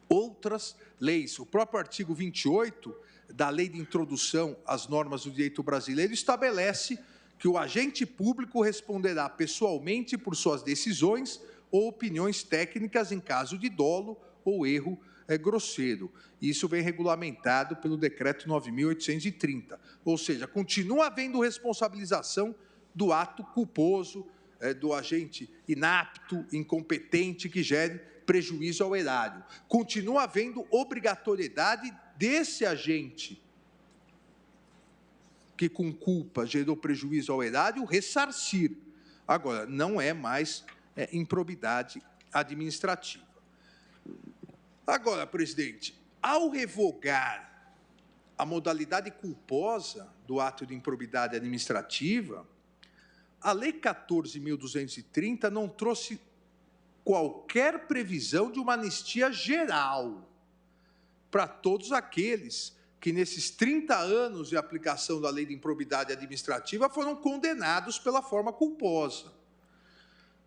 outras leis. O próprio artigo 28 da Lei de Introdução às Normas do Direito Brasileiro estabelece que o agente público responderá pessoalmente por suas decisões ou opiniões técnicas em caso de dolo ou erro grosseiro. Isso vem regulamentado pelo Decreto 9.830. Ou seja, continua havendo responsabilização do ato culposo, do agente inapto, incompetente, que gere prejuízo ao erário. Continua havendo obrigatoriedade desse agente que, com culpa, gerou prejuízo ao erário, ressarcir. Agora, não é mais improbidade administrativa. Agora, presidente, ao revogar a modalidade culposa do ato de improbidade administrativa, a Lei 14.230 não trouxe qualquer previsão de uma anistia geral para todos aqueles que, nesses 30 anos de aplicação da Lei de Improbidade Administrativa, foram condenados pela forma culposa.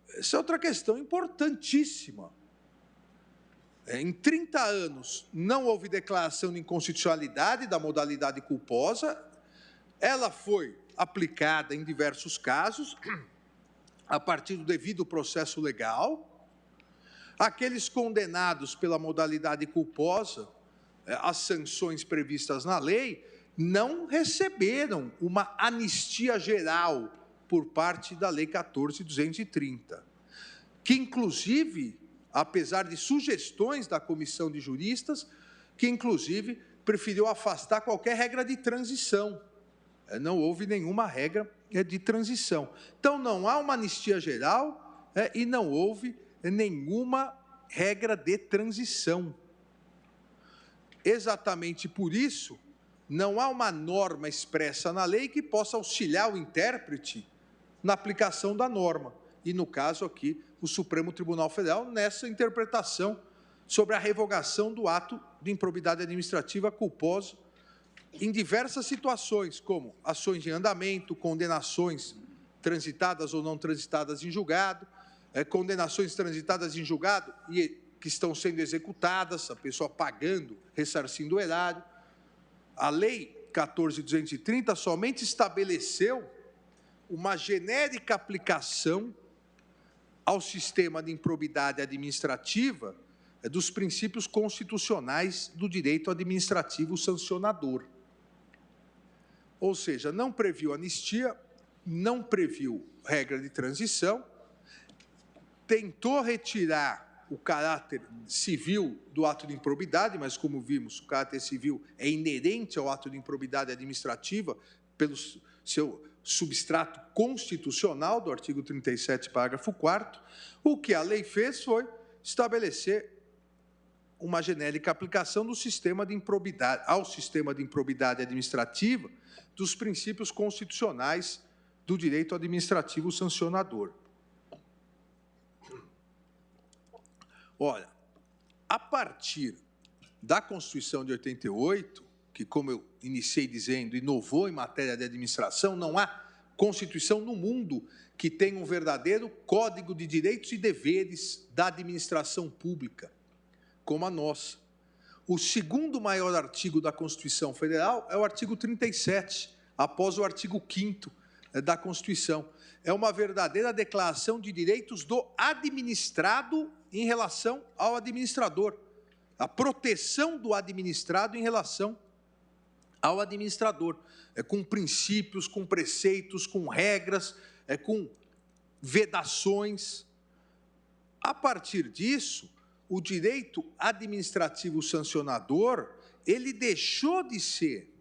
Essa é outra questão importantíssima. Em 30 anos, não houve declaração de inconstitucionalidade da modalidade culposa, ela foi aplicada em diversos casos, a partir do devido processo legal. Aqueles condenados pela modalidade culposa, as sanções previstas na lei, não receberam uma anistia geral por parte da Lei 14.230, que, inclusive, apesar de sugestões da Comissão de Juristas, que, inclusive, preferiu afastar qualquer regra de transição. Não houve nenhuma regra de transição. Então, não há uma anistia geral e não houve nenhuma regra de transição. Exatamente por isso, não há uma norma expressa na lei que possa auxiliar o intérprete na aplicação da norma. E, no caso aqui, o Supremo Tribunal Federal, nessa interpretação sobre a revogação do ato de improbidade administrativa culposa em diversas situações, como ações em andamento, condenações transitadas ou não transitadas em julgado, condenações transitadas em julgado e que estão sendo executadas, a pessoa pagando, ressarcindo o erário. A Lei 14.230 somente estabeleceu uma genérica aplicação ao sistema de improbidade administrativa dos princípios constitucionais do direito administrativo sancionador. Ou seja, não previu anistia, não previu regra de transição, tentou retirar o caráter civil do ato de improbidade, mas, como vimos, o caráter civil é inerente ao ato de improbidade administrativa pelo seu substrato constitucional do artigo 37, parágrafo 4º. O que a lei fez foi estabelecer uma genérica aplicação do sistema de improbidade, ao sistema de improbidade administrativa dos princípios constitucionais do direito administrativo sancionador. Olha, a partir da Constituição de 88, que, como eu iniciei dizendo, inovou em matéria de administração, não há Constituição no mundo que tenha um verdadeiro código de direitos e deveres da administração pública, como a nossa. O segundo maior artigo da Constituição Federal é o artigo 37, após o artigo 5º da Constituição. É uma verdadeira declaração de direitos do administrado em relação ao administrador. A proteção do administrado em relação ao administrador, com princípios, com preceitos, com regras, com vedações. A partir disso, o direito administrativo sancionador, ele deixou de ser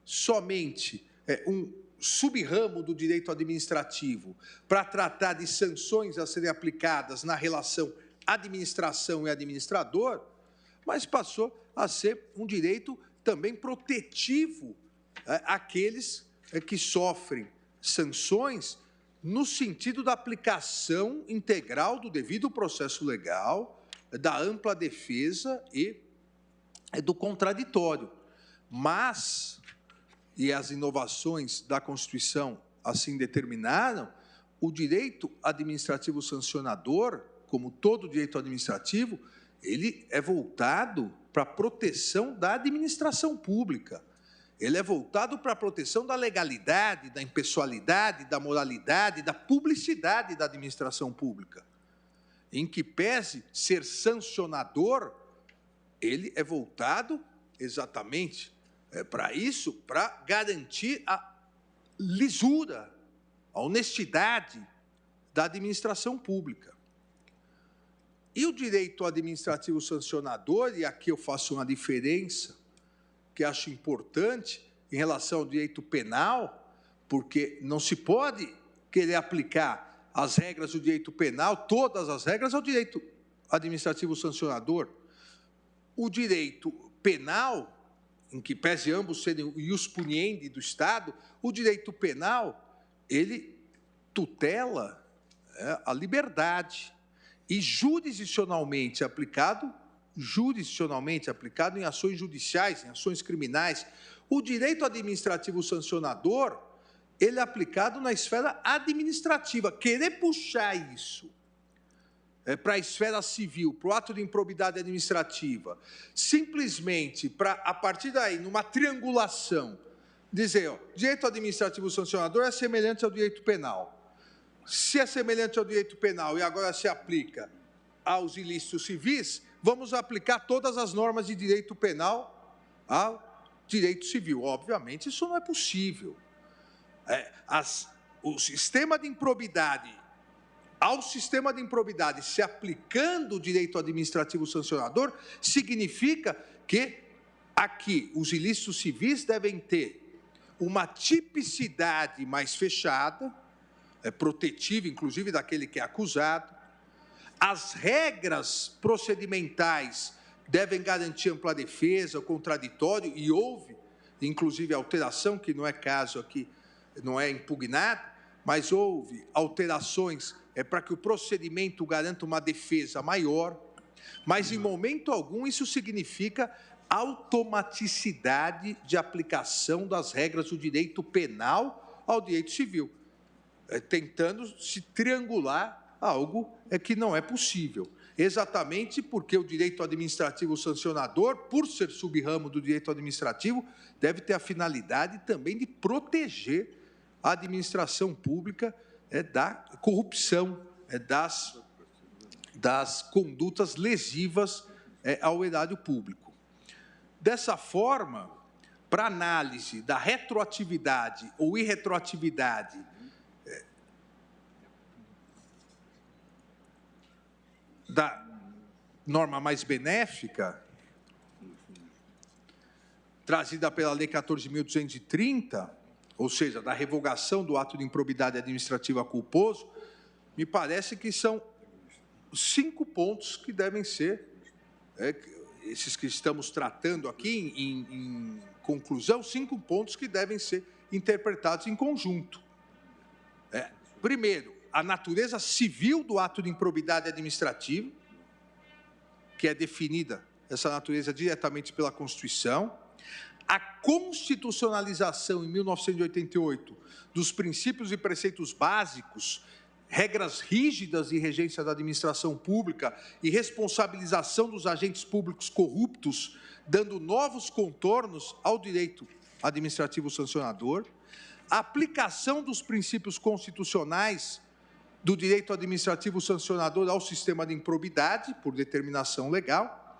somente um subramo do direito administrativo para tratar de sanções a serem aplicadas na relação administração e administrador, mas passou a ser um direito também protetivo àqueles que sofrem sanções no sentido da aplicação integral do devido processo legal, da ampla defesa e do contraditório. Mas, e as inovações da Constituição assim determinaram, o direito administrativo sancionador, como todo direito administrativo, ele é voltado para a proteção da administração pública. Ele é voltado para a proteção da legalidade, da impessoalidade, da moralidade, da publicidade da administração pública. Em que pese ser sancionador, ele é voltado exatamente para isso, para garantir a lisura, a honestidade da administração pública. E o direito administrativo sancionador, e aqui eu faço uma diferença que acho importante em relação ao direito penal, porque não se pode querer aplicar as regras do direito penal, todas as regras, ao direito administrativo sancionador. O direito penal, em que pese ambos serem ius puniendi do Estado, o direito penal, ele tutela a liberdade e jurisdicionalmente aplicado em ações judiciais, em ações criminais. O direito administrativo sancionador, ele é aplicado na esfera administrativa. Querer puxar isso para a esfera civil, para o ato de improbidade administrativa, simplesmente para, a partir daí, numa triangulação, dizer, direito administrativo sancionador é semelhante ao direito penal. Se é semelhante ao direito penal e agora se aplica aos ilícitos civis, vamos aplicar todas as normas de direito penal ao direito civil. Obviamente, isso não é possível. O sistema de improbidade, ao sistema de improbidade se aplicando o direito administrativo sancionador, significa que aqui os ilícitos civis devem ter uma tipicidade mais fechada, protetiva, inclusive, daquele que é acusado. As regras procedimentais devem garantir ampla defesa, o contraditório, e houve, inclusive, alteração, que não é caso aqui, não é impugnado, mas houve alterações para que o procedimento garanta uma defesa maior, mas, em momento algum, isso significa automaticidade de aplicação das regras do direito penal ao direito civil, tentando se triangular algo que não é possível. Exatamente porque o direito administrativo sancionador, por ser sub-ramo do direito administrativo, deve ter a finalidade também de proteger a administração pública da corrupção, das condutas lesivas ao erário público. Dessa forma, para análise da retroatividade ou irretroatividade da norma mais benéfica, trazida pela Lei 14.230, ou seja, da revogação do ato de improbidade administrativa culposo, me parece que são 5 pontos que devem ser, esses que estamos tratando aqui em conclusão, 5 pontos que devem ser interpretados em conjunto. Primeiro, a natureza civil do ato de improbidade administrativa, que é definida, essa natureza, diretamente pela Constituição, a constitucionalização, em 1988, dos princípios e preceitos básicos, regras rígidas de regência da administração pública e responsabilização dos agentes públicos corruptos, dando novos contornos ao direito administrativo sancionador, a aplicação dos princípios constitucionais do direito administrativo sancionador ao sistema de improbidade, por determinação legal,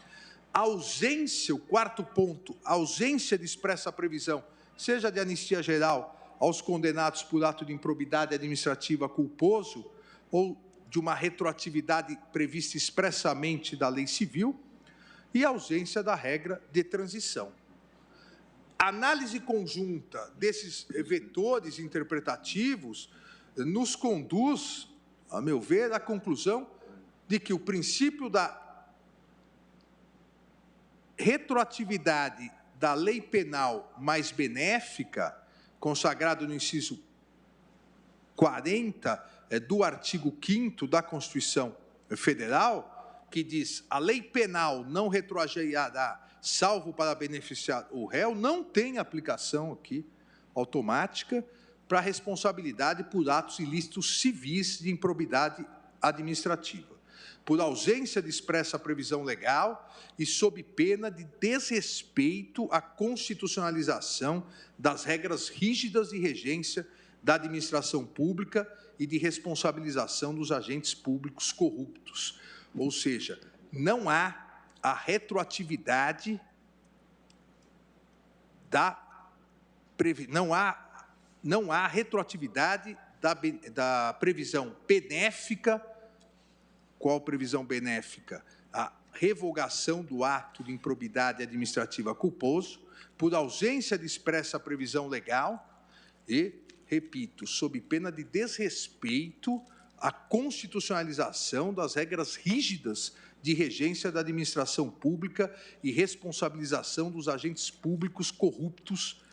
a ausência, o quarto ponto, a ausência de expressa previsão, seja de anistia geral aos condenados por ato de improbidade administrativa culposo ou de uma retroatividade prevista expressamente da lei civil, e a ausência da regra de transição. A análise conjunta desses vetores interpretativos nos conduz, a meu ver, à conclusão de que o princípio da retroatividade da lei penal mais benéfica, consagrado no inciso 40 do artigo 5º da Constituição Federal, que diz: a lei penal não retroagirá, salvo para beneficiar o réu, não tem aplicação aqui automática para a responsabilidade por atos ilícitos civis de improbidade administrativa, por ausência de expressa previsão legal e sob pena de desrespeito à constitucionalização das regras rígidas de regência da administração pública e de responsabilização dos agentes públicos corruptos. Ou seja, não há a retroatividade não há retroatividade da previsão benéfica. Qual previsão benéfica? A revogação do ato de improbidade administrativa culposo, por ausência de expressa previsão legal e, repito, sob pena de desrespeito à constitucionalização das regras rígidas de regência da administração pública e responsabilização dos agentes públicos corruptos,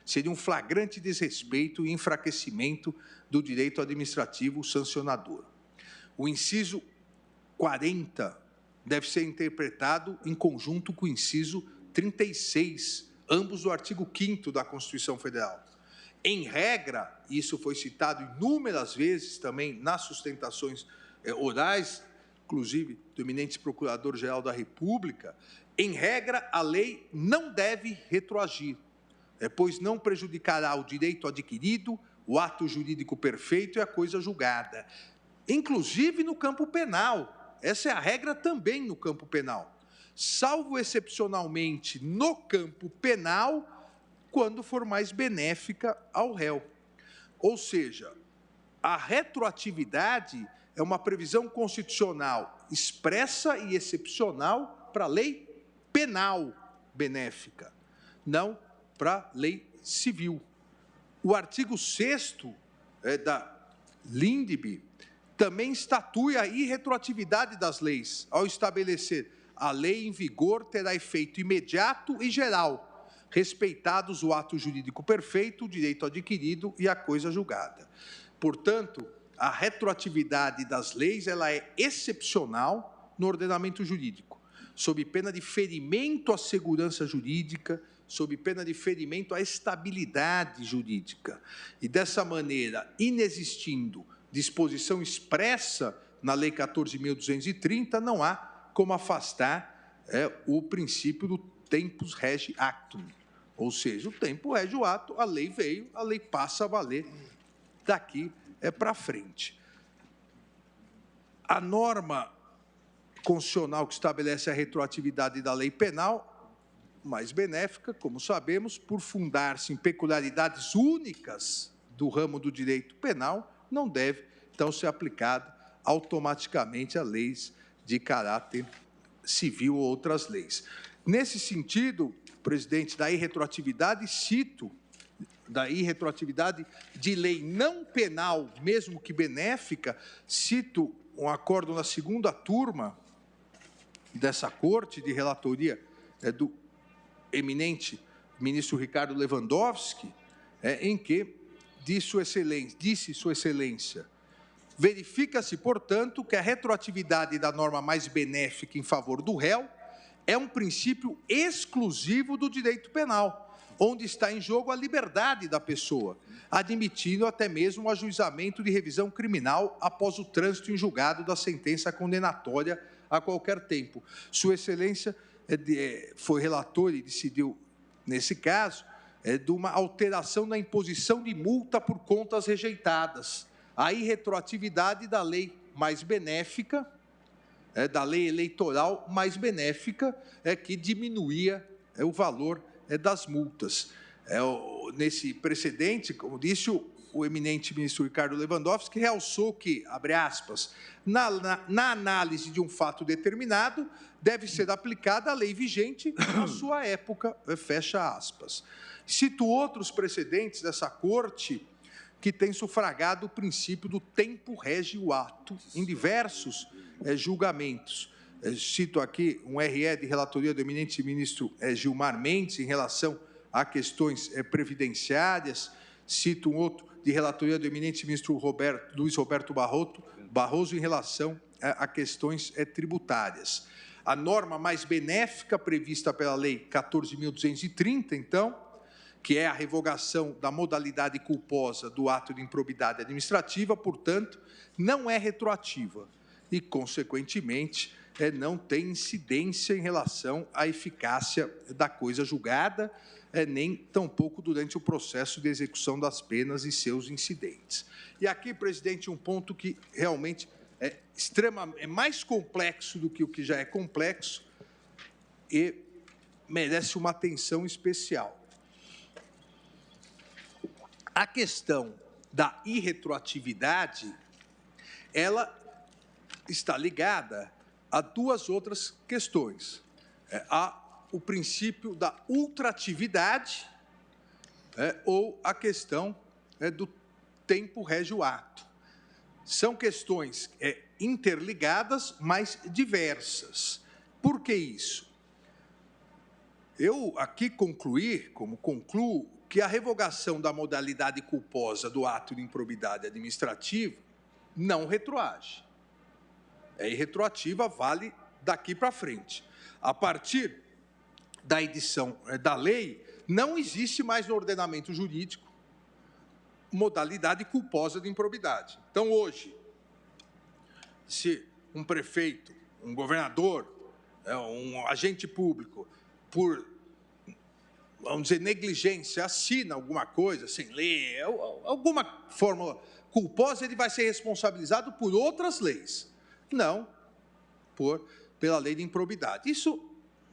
seria um flagrante desrespeito e enfraquecimento do direito administrativo sancionador. O inciso 40 deve ser interpretado em conjunto com o inciso 36, ambos do artigo 5º da Constituição Federal. Em regra, isso foi citado inúmeras vezes também nas sustentações orais, inclusive do eminente Procurador-Geral da República, em regra, a lei não deve retroagir, pois não prejudicará o direito adquirido, o ato jurídico perfeito e a coisa julgada. Inclusive no campo penal. Essa é a regra também no campo penal. Salvo excepcionalmente no campo penal, quando for mais benéfica ao réu. Ou seja, a retroatividade é uma previsão constitucional expressa e excepcional para a lei penal benéfica, não para a lei civil. O artigo 6º da LINDB também estatui a irretroatividade das leis, ao estabelecer a lei em vigor terá efeito imediato e geral, respeitados o ato jurídico perfeito, o direito adquirido e a coisa julgada. Portanto, a retroatividade das leis ela é excepcional no ordenamento jurídico, sob pena de ferimento à segurança jurídica, sob pena de ferimento à estabilidade jurídica. E, dessa maneira, inexistindo disposição expressa na Lei 14.230, não há como afastar o princípio do tempus rege actum. Ou seja, o tempo rege o ato, a lei veio, a lei passa a valer daqui para frente. A norma constitucional que estabelece a retroatividade da lei penal, mais benéfica, como sabemos, por fundar-se em peculiaridades únicas do ramo do direito penal, não deve, então, ser aplicada automaticamente a leis de caráter civil ou outras leis. Nesse sentido, presidente, da irretroatividade, cito, da irretroatividade de lei não penal, mesmo que benéfica, cito um acordo na segunda turma dessa Corte de relatoria do eminente ministro Ricardo Lewandowski, em que disse Sua Excelência, verifica-se, portanto, que a retroatividade da norma mais benéfica em favor do réu é um princípio exclusivo do direito penal, onde está em jogo a liberdade da pessoa, admitindo até mesmo o ajuizamento de revisão criminal após o trânsito em julgado da sentença condenatória a qualquer tempo. Sua Excelência foi relator e decidiu, nesse caso, de uma alteração na imposição de multa por contas rejeitadas, a irretroatividade da lei mais benéfica, da lei eleitoral mais benéfica, que diminuía o valor das multas. Nesse precedente, como disse o eminente ministro Ricardo Lewandowski, realçou que, abre aspas, na análise de um fato determinado, deve ser aplicada a lei vigente na sua época, fecha aspas. Cito outros precedentes dessa Corte que tem sufragado o princípio do tempo rege o ato em diversos julgamentos. Cito aqui um RE de relatoria do eminente ministro Gilmar Mendes em relação a questões previdenciárias, cito um outro de relatoria do eminente ministro Luiz Roberto Barroso em relação a questões tributárias. A norma mais benéfica prevista pela Lei 14.230, então, que é a revogação da modalidade culposa do ato de improbidade administrativa, portanto, não é retroativa e, consequentemente, não tem incidência em relação à eficácia da coisa julgada, nem tampouco durante o processo de execução das penas e seus incidentes. E aqui, presidente, um ponto que realmente é mais complexo do que o que já é complexo e merece uma atenção especial. A questão da irretroatividade, ela está ligada a duas outras questões. Há o princípio da ultratividade ou a questão do tempo régio ato. São questões interligadas, mas diversas. Por que isso? Eu aqui concluo que a revogação da modalidade culposa do ato de improbidade administrativa não retroage. É irretroativa, vale daqui para frente. A partir da edição da lei, não existe mais no ordenamento jurídico modalidade culposa de improbidade. Então, hoje, se um prefeito, um governador, um agente público, por, vamos dizer, negligência, assina alguma coisa sem ler, alguma fórmula culposa, ele vai ser responsabilizado por outras leis, não pela lei de improbidade. Isso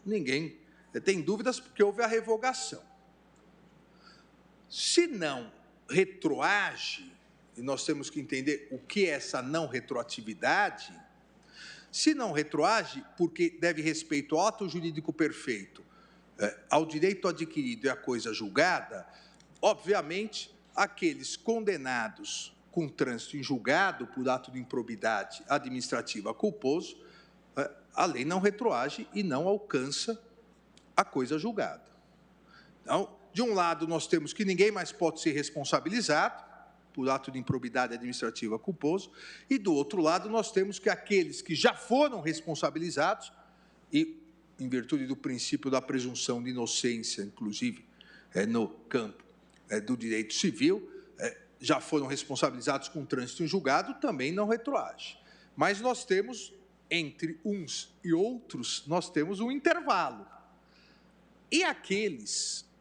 ninguém tem dúvidas, porque houve a revogação. Se não retroage, e nós temos que entender o que é essa não retroatividade, se não retroage, porque deve respeito ao ato jurídico perfeito, ao direito adquirido e à coisa julgada, obviamente, aqueles condenados com trânsito em julgado por ato de improbidade administrativa culposo, a lei não retroage e não alcança a coisa julgada. Então, de um lado, nós temos que ninguém mais pode ser responsabilizado por ato de improbidade administrativa culposo, e, do outro lado, nós temos que aqueles que já foram responsabilizados, e, em virtude do princípio da presunção de inocência, inclusive, no campo do direito civil, já foram responsabilizados com trânsito em julgado, também não retroage. Mas nós temos, entre uns e outros, nós temos um intervalo. E aqueles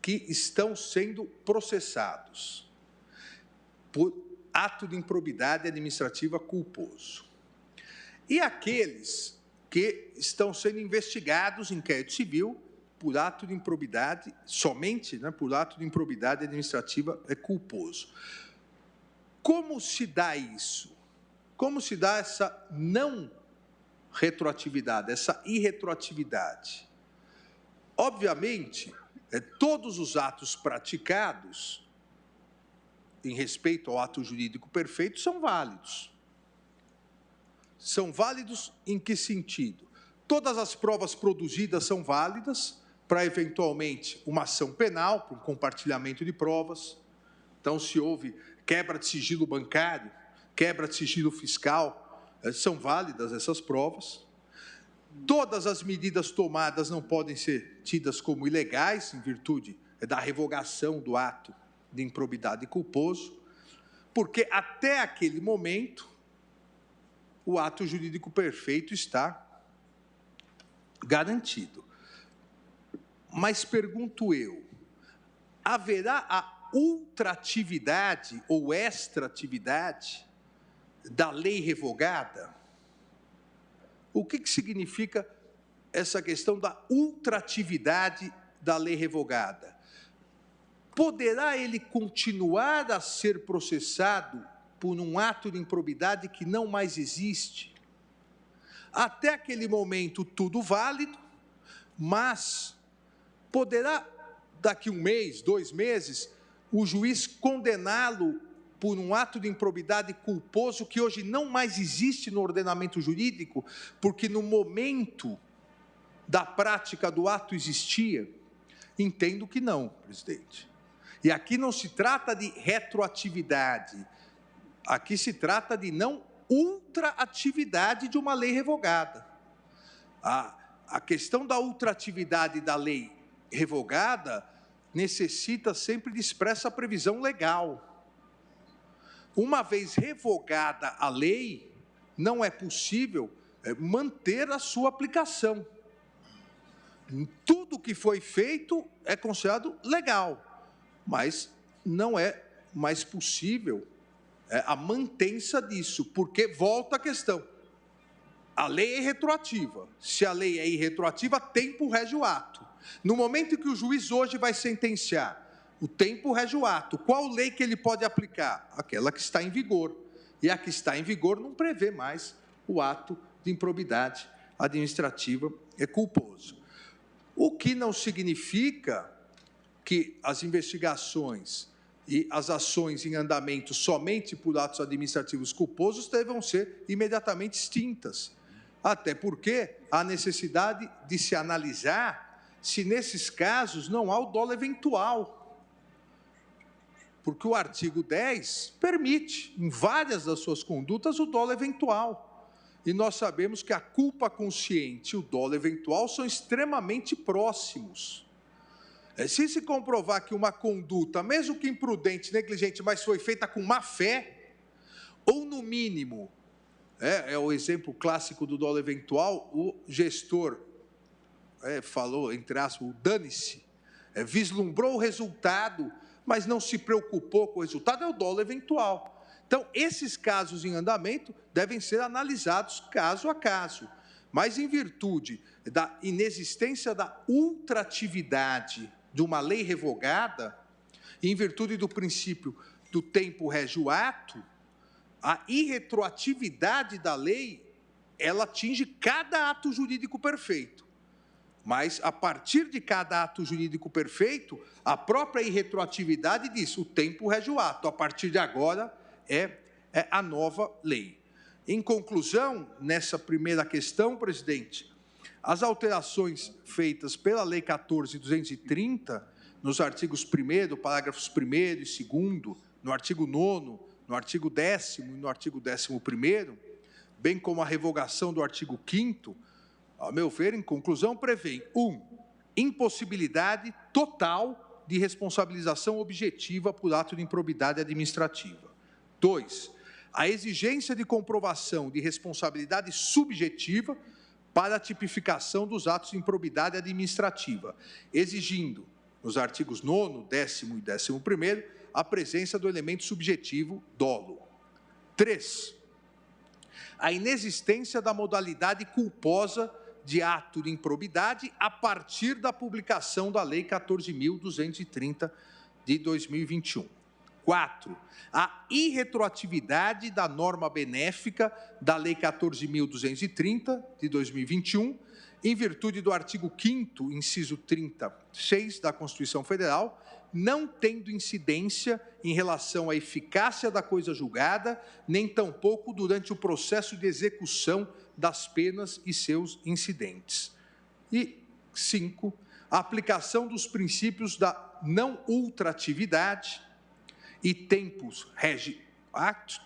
que estão sendo processados por ato de improbidade administrativa culposo. E aqueles que estão sendo investigados em inquérito civil por ato de improbidade, somente por ato de improbidade administrativa culposo. Como se dá isso? Como se dá essa não retroatividade, essa irretroatividade? Obviamente, todos os atos praticados em respeito ao ato jurídico perfeito são válidos. São válidos em que sentido? Todas as provas produzidas são válidas para, eventualmente, uma ação penal, para um compartilhamento de provas. Então, se houve quebra de sigilo bancário, quebra de sigilo fiscal, são válidas essas provas. Todas as medidas tomadas não podem ser tidas como ilegais, em virtude da revogação do ato de improbidade culposo, porque até aquele momento o ato jurídico perfeito está garantido. Mas pergunto eu, haverá a ultratividade ou extratividade da lei revogada? O que significa essa questão da ultratividade da lei revogada? Poderá ele continuar a ser processado por um ato de improbidade que não mais existe? Até aquele momento, tudo válido, mas poderá, daqui 1 mês, 2 meses, o juiz condená-lo por um ato de improbidade culposo que hoje não mais existe no ordenamento jurídico, porque no momento da prática do ato existia? Entendo que não, presidente. E aqui não se trata de retroatividade, aqui se trata de não ultraatividade de uma lei revogada. A questão da ultraatividade da lei revogada necessita sempre de expressa previsão legal. Uma vez revogada a lei, não é possível manter a sua aplicação. Tudo que foi feito é considerado legal, mas não é mais possível a mantença disso, porque volta a questão. A lei é retroativa. Se a lei é irretroativa, tempo rege o ato. No momento em que o juiz hoje vai sentenciar, o tempo rege o ato. Qual lei que ele pode aplicar? Aquela que está em vigor. E a que está em vigor não prevê mais o ato de improbidade administrativa culposo. O que não significa que as investigações e as ações em andamento somente por atos administrativos culposos devam ser imediatamente extintas. Até porque há necessidade de se analisar se nesses casos não há o dolo eventual. Porque o artigo 10 permite, em várias das suas condutas, o dolo eventual. E nós sabemos que a culpa consciente e o dolo eventual são extremamente próximos. Se comprovar que uma conduta, mesmo que imprudente, negligente, mas foi feita com má fé, ou no mínimo, é o exemplo clássico do dolo eventual, o gestor falou, entre aspas, o dane-se, vislumbrou o resultado, mas não se preocupou com o resultado, é o dolo eventual. Então, esses casos em andamento devem ser analisados caso a caso, mas em virtude da inexistência da ultratividade de uma lei revogada, em virtude do princípio do tempo rege o ato, a irretroatividade da lei, ela atinge cada ato jurídico perfeito. Mas, a partir de cada ato jurídico perfeito, a própria irretroatividade diz, o tempo rege o ato, a partir de agora é a nova lei. Em conclusão, nessa primeira questão, presidente, as alterações feitas pela Lei 14.230, nos artigos 1º, parágrafos 1º e 2º, no artigo 9º, no artigo 10º e no artigo 11º, bem como a revogação do artigo 5º, ao meu ver, em conclusão, prevêem 1. Impossibilidade total de responsabilização objetiva por ato de improbidade administrativa. 2. A exigência de comprovação de responsabilidade subjetiva para a tipificação dos atos de improbidade administrativa, exigindo, nos artigos 9º, 10º e 11º, a presença do elemento subjetivo dolo. 3. A inexistência da modalidade culposa de ato de improbidade a partir da publicação da Lei 14.230 de 2021. 4. A irretroatividade da norma benéfica da Lei 14.230 de 2021, em virtude do artigo 5º, inciso 36 da Constituição Federal, não tendo incidência em relação à eficácia da coisa julgada, nem tampouco durante o processo de execução das penas e seus incidentes. E 5. A aplicação dos princípios da não ultratividade e tempus rege actus,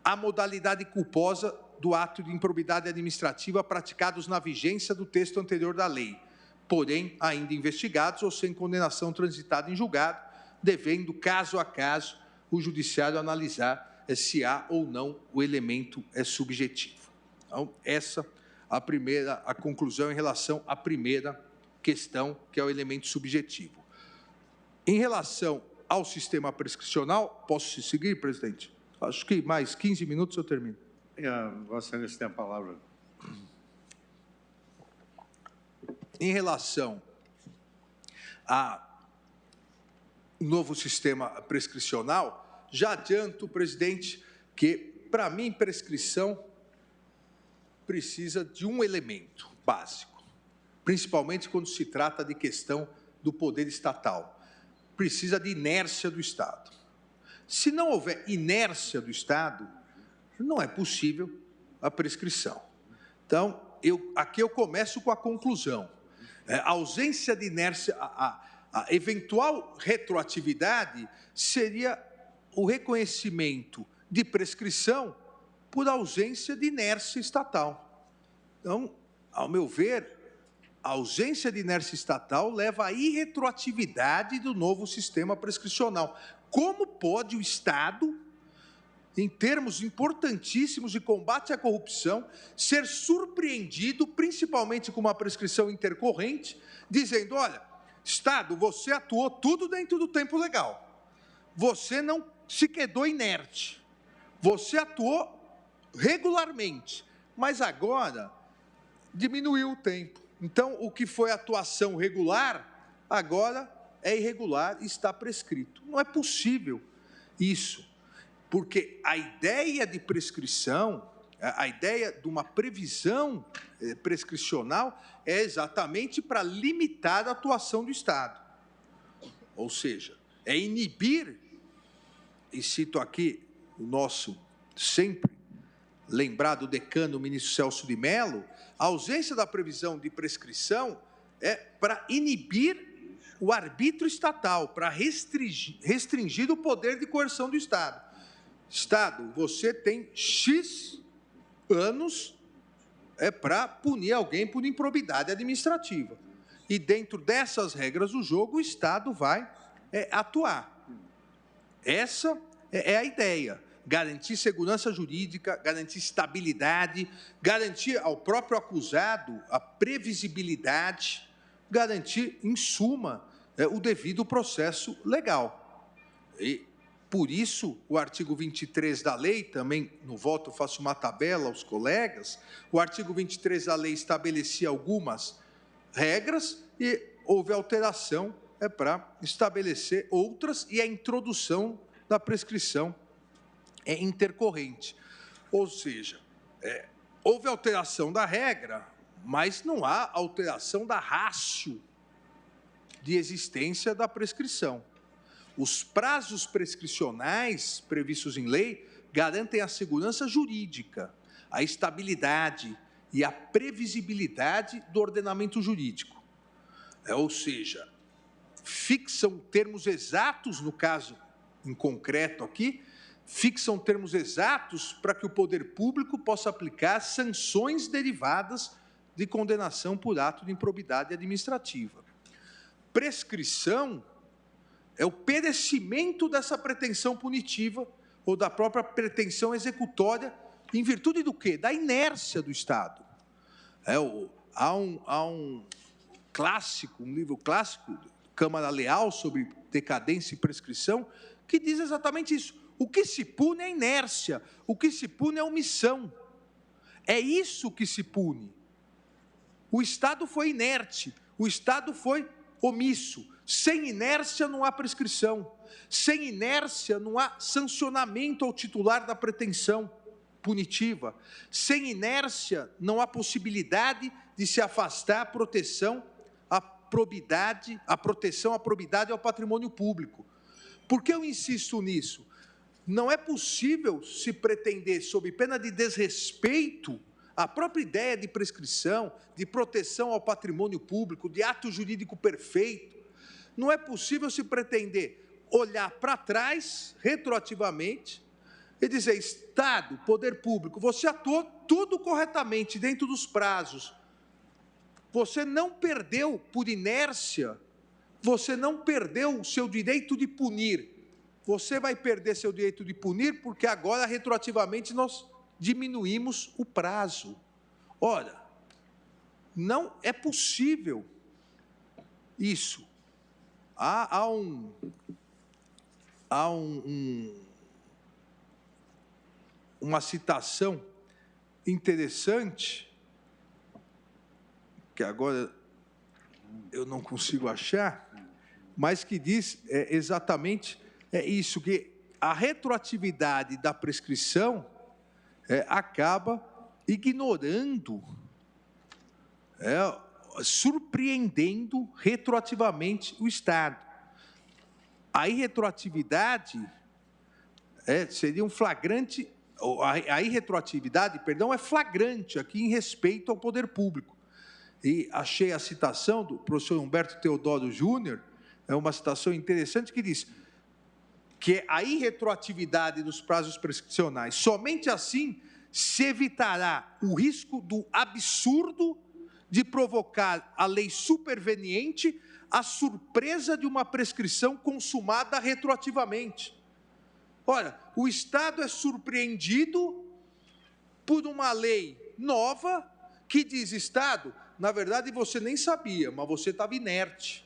a modalidade culposa do ato de improbidade administrativa praticados na vigência do texto anterior da lei, porém ainda investigados ou sem condenação transitada em julgado, devendo, caso a caso, o judiciário analisar se há ou não o elemento subjetivo. Então, essa a conclusão em relação à primeira questão, que é o elemento subjetivo. Em relação ao sistema prescricional, posso seguir, presidente? Acho que mais 15 minutos eu termino. Vossa Excelência tem a palavra. Em relação ao novo sistema prescricional, já adianto, presidente, que, para mim, prescrição precisa de um elemento básico, principalmente quando se trata de questão do poder estatal. Precisa de inércia do Estado. Se não houver inércia do Estado, não é possível a prescrição. Então, aqui eu começo com a conclusão. A ausência de inércia, a eventual retroatividade seria o reconhecimento de prescrição por ausência de inércia estatal. Então, ao meu ver, a ausência de inércia estatal leva à irretroatividade do novo sistema prescricional. Como pode o Estado, em termos importantíssimos de combate à corrupção, ser surpreendido, principalmente com uma prescrição intercorrente, dizendo, olha, Estado, você atuou tudo dentro do tempo legal, você não se quedou inerte, você atuou regularmente, mas agora diminuiu o tempo. Então, o que foi atuação regular, agora é irregular e está prescrito. Não é possível isso, porque a ideia de prescrição, a ideia de uma previsão prescricional é exatamente para limitar a atuação do Estado. Ou seja, é inibir, e cito aqui o nosso sempre lembrado decano, o ministro Celso de Mello, a ausência da previsão de prescrição é para inibir o arbítrio estatal, para restringir o poder de coerção do Estado. Estado, você tem X anos para punir alguém por improbidade administrativa. E dentro dessas regras do jogo, o Estado vai atuar. Essa é a ideia. Garantir segurança jurídica, garantir estabilidade, garantir ao próprio acusado a previsibilidade, garantir, em suma, o devido processo legal. E, por isso, o artigo 23 da lei, também no voto faço uma tabela aos colegas, o artigo 23 da lei estabelecia algumas regras e houve alteração para estabelecer outras e a introdução da prescrição intercorrente. Ou seja, houve alteração da regra, mas não há alteração da ratio de existência da prescrição. Os prazos prescricionais previstos em lei garantem a segurança jurídica, a estabilidade e a previsibilidade do ordenamento jurídico. Ou seja, fixam termos exatos, no caso em concreto aqui, fixam termos exatos para que o poder público possa aplicar sanções derivadas de condenação por ato de improbidade administrativa. Prescrição é o perecimento dessa pretensão punitiva ou da própria pretensão executória, em virtude do quê? Da inércia do Estado. Há um clássico, um livro clássico, Câmara Leal, sobre decadência e prescrição, que diz exatamente isso. O que se pune é inércia, o que se pune é omissão. É isso que se pune. O Estado foi inerte, o Estado foi omisso. Sem inércia não há prescrição. Sem inércia não há sancionamento ao titular da pretensão punitiva. Sem inércia não há possibilidade de se afastar a proteção à probidade, a proteção à probidade ao patrimônio público. Por que eu insisto nisso? Não é possível se pretender, sob pena de desrespeito, a própria ideia de prescrição, de proteção ao patrimônio público, de ato jurídico perfeito. Não é possível se pretender olhar para trás, retroativamente, e dizer, Estado, poder público, você atuou tudo corretamente, dentro dos prazos. Você não perdeu por inércia, você não perdeu o seu direito de punir. Você vai perder seu direito de punir porque agora, retroativamente, nós diminuímos o prazo. Ora, não é possível isso. Há uma citação interessante, que agora eu não consigo achar, mas que diz exatamente isso, que a retroatividade da prescrição acaba ignorando, surpreendendo retroativamente o Estado. A irretroatividade seria um flagrante, a irretroatividade, perdão, é flagrante aqui em respeito ao poder público. E achei a citação do professor Humberto Teodoro Júnior, é uma citação interessante que diz que a irretroatividade dos prazos prescricionais, somente assim se evitará o risco do absurdo de provocar a lei superveniente a surpresa de uma prescrição consumada retroativamente. Olha, o Estado é surpreendido por uma lei nova que diz, Estado, na verdade você nem sabia, mas você estava inerte.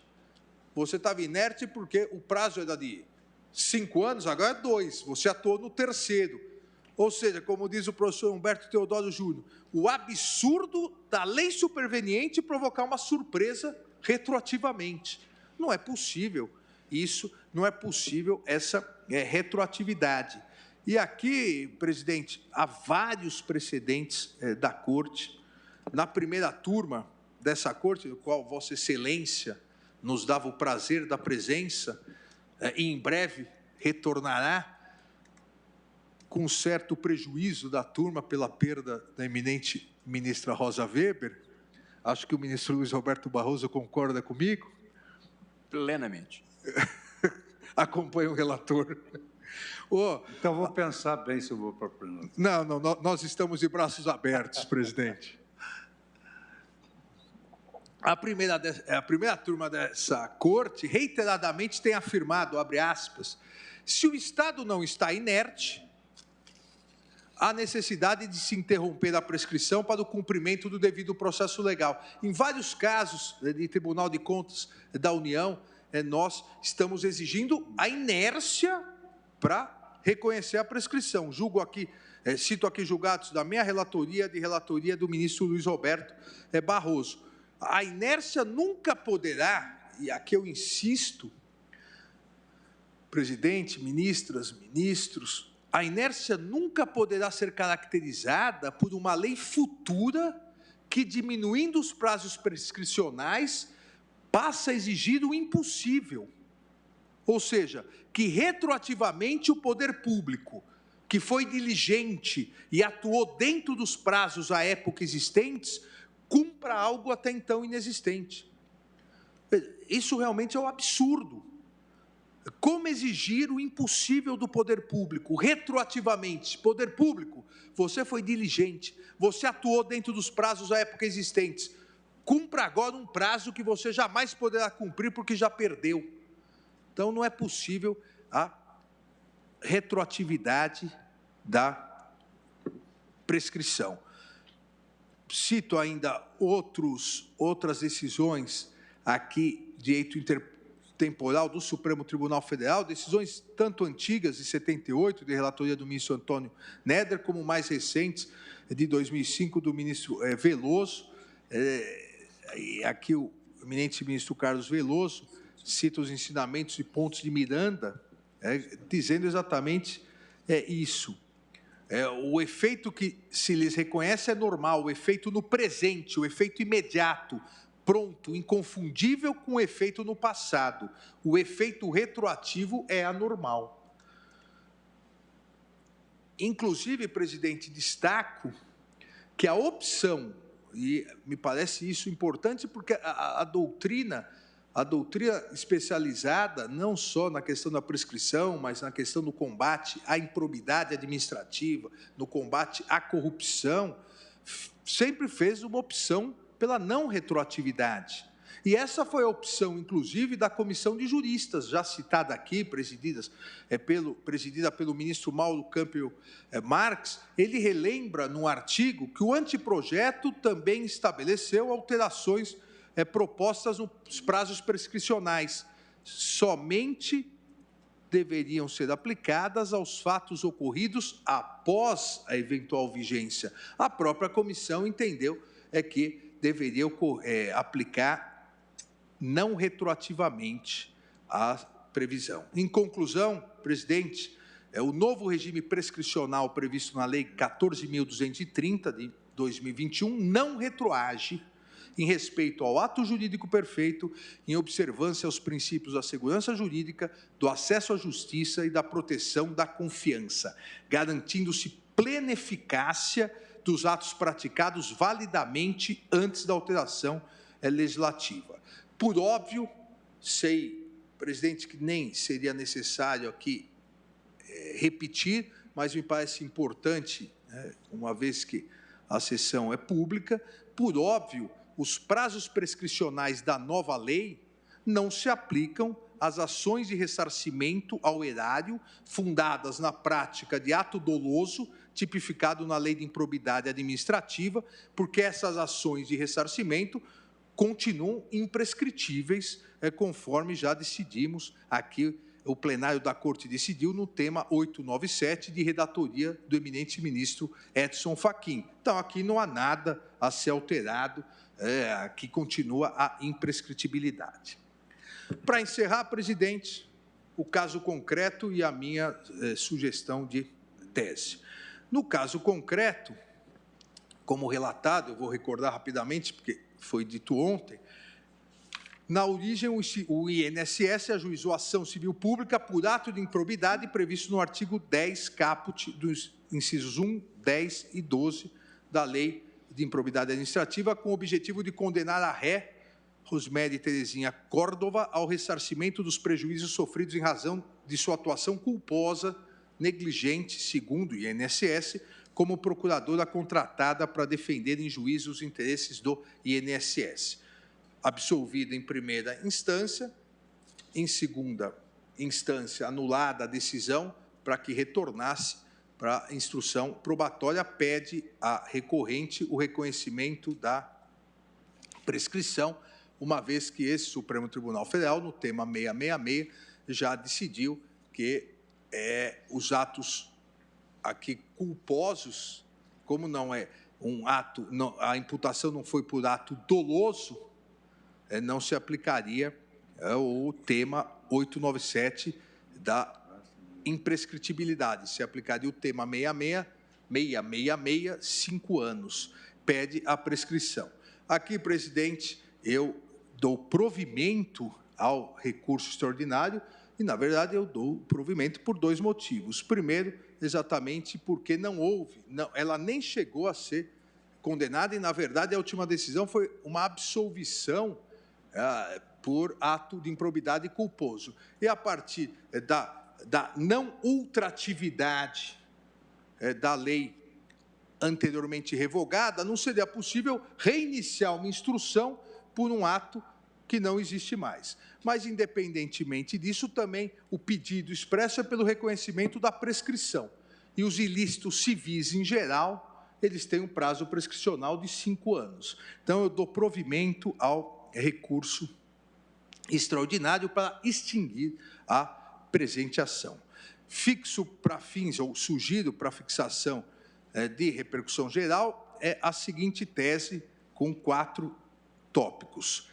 Você estava inerte porque o prazo era de 5 anos, agora é 2, você atuou no 3º. Ou seja, como diz o professor Humberto Teodoro Júnior, o absurdo da lei superveniente provocar uma surpresa retroativamente. Não é possível isso, não é possível essa retroatividade. E aqui, presidente, há vários precedentes da Corte. Na primeira turma dessa Corte, no qual Vossa Excelência nos dava o prazer da presença, e em breve retornará, com certo prejuízo da turma pela perda da eminente ministra Rosa Weber. Acho que o ministro Luiz Roberto Barroso concorda comigo. Plenamente. Acompanha o relator. Então, vou pensar bem se eu vou para a pergunta. Não, nós estamos de braços abertos, presidente. A primeira turma dessa Corte reiteradamente tem afirmado, abre aspas, se o Estado não está inerte, há necessidade de se interromper a prescrição para o cumprimento do devido processo legal. Em vários casos de Tribunal de Contas da União, nós estamos exigindo a inércia para reconhecer a prescrição. Cito aqui julgados da minha relatoria, de relatoria do ministro Luiz Roberto Barroso. A inércia nunca poderá, e aqui eu insisto, presidente, ministras, ministros, a inércia nunca poderá ser caracterizada por uma lei futura que, diminuindo os prazos prescricionais, passa a exigir o impossível. Ou seja, que retroativamente o poder público, que foi diligente e atuou dentro dos prazos à época existentes, cumpra algo até então inexistente. Isso realmente é um absurdo. Como exigir o impossível do poder público, retroativamente? Poder público, você foi diligente, você atuou dentro dos prazos à época existentes, cumpra agora um prazo que você jamais poderá cumprir porque já perdeu. Então, não é possível a retroatividade da prescrição. Cito ainda outras decisões aqui de direito intertemporal do Supremo Tribunal Federal, decisões tanto antigas, de 78, de relatoria do ministro Antônio Neder, como mais recentes, de 2005, do ministro Veloso. E aqui o eminente ministro Carlos Veloso cita os ensinamentos e pontos de Miranda, dizendo exatamente isso. O efeito que se lhes reconhece é normal, o efeito no presente, o efeito imediato, pronto, inconfundível com o efeito no passado. O efeito retroativo é anormal. Inclusive, presidente, destaco que a opção, e me parece isso importante, porque a doutrina especializada, não só na questão da prescrição, mas na questão do combate à improbidade administrativa, no combate à corrupção, sempre fez uma opção pela não retroatividade. E essa foi a opção, inclusive, da Comissão de Juristas, já citada aqui, presidida pelo ministro Mauro Campbell Marx. Ele relembra, num artigo, que o anteprojeto também estabeleceu alterações propostas nos prazos prescricionais. Somente deveriam ser aplicadas aos fatos ocorridos após a eventual vigência. A própria comissão entendeu que deveria aplicar não retroativamente a previsão. Em conclusão, presidente, o novo regime prescricional previsto na Lei 14.230, de 2021, não retroage em respeito ao ato jurídico perfeito, em observância aos princípios da segurança jurídica, do acesso à justiça e da proteção da confiança, garantindo-se plena eficácia dos atos praticados validamente antes da alteração legislativa. Por óbvio, sei, presidente, que nem seria necessário aqui repetir, mas me parece importante, uma vez que a sessão é pública, por óbvio, os prazos prescricionais da nova lei não se aplicam às ações de ressarcimento ao erário fundadas na prática de ato doloso, tipificado na Lei de Improbidade Administrativa, porque essas ações de ressarcimento continuam imprescritíveis, conforme já decidimos aqui, o plenário da Corte decidiu no tema 897, de redatoria do eminente ministro Edson Fachin. Então, aqui não há nada a ser alterado, aqui continua a imprescritibilidade. Para encerrar, presidente, o caso concreto e a minha sugestão de tese. No caso concreto, como relatado, eu vou recordar rapidamente, porque foi dito ontem, na origem, o INSS ajuizou ação civil pública por ato de improbidade previsto no artigo 10, caput, dos incisos 1, 10 e 12 da Lei de Improbidade Administrativa, com o objetivo de condenar a ré Rosemary Terezinha Córdova ao ressarcimento dos prejuízos sofridos em razão de sua atuação culposa, negligente, segundo o INSS, como procuradora contratada para defender em juízo os interesses do INSS. Absolvida em primeira instância, em segunda instância, anulada a decisão para que retornasse para a instrução probatória, pede à recorrente o reconhecimento da prescrição, uma vez que esse Supremo Tribunal Federal, no tema 666, já decidiu que os atos aqui culposos, como não é um ato, não, a imputação não foi por ato doloso, não se aplicaria o tema 897 da imprescritibilidade, se aplicaria o tema 666, 5 anos, pede a prescrição. Aqui, presidente, eu dou provimento ao recurso extraordinário e, na verdade, eu dou provimento por 2 motivos. Primeiro, exatamente porque não houve, ela nem chegou a ser condenada e, na verdade, a última decisão foi uma absolvição por ato de improbidade culposo. E, a partir da não ultratividade da lei anteriormente revogada, não seria possível reiniciar uma instrução por um ato que não existe mais. Mas, independentemente disso, também o pedido expresso é pelo reconhecimento da prescrição. E os ilícitos civis, em geral, eles têm um prazo prescricional de 5 anos. Então, eu dou provimento ao recurso extraordinário para extinguir a presente ação. Fixo para fins, ou sugiro para fixação de repercussão geral, a seguinte tese com 4 tópicos.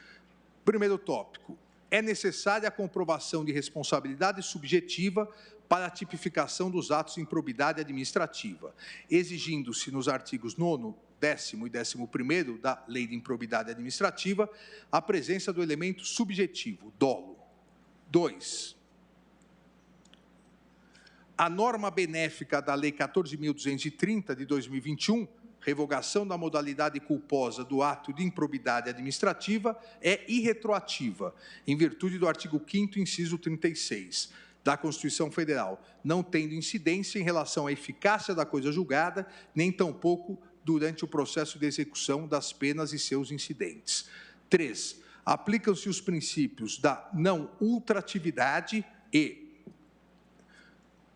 Primeiro tópico, é necessária a comprovação de responsabilidade subjetiva para a tipificação dos atos de improbidade administrativa, exigindo-se nos artigos 9º, 10º e 11º da Lei de Improbidade Administrativa a presença do elemento subjetivo, dolo. 2. A norma benéfica da Lei 14.230 de 2021, revogação da modalidade culposa do ato de improbidade administrativa, é irretroativa, em virtude do artigo 5º, inciso 36, da Constituição Federal, não tendo incidência em relação à eficácia da coisa julgada, nem tampouco durante o processo de execução das penas e seus incidentes. 3. Aplicam-se os princípios da não ultratividade e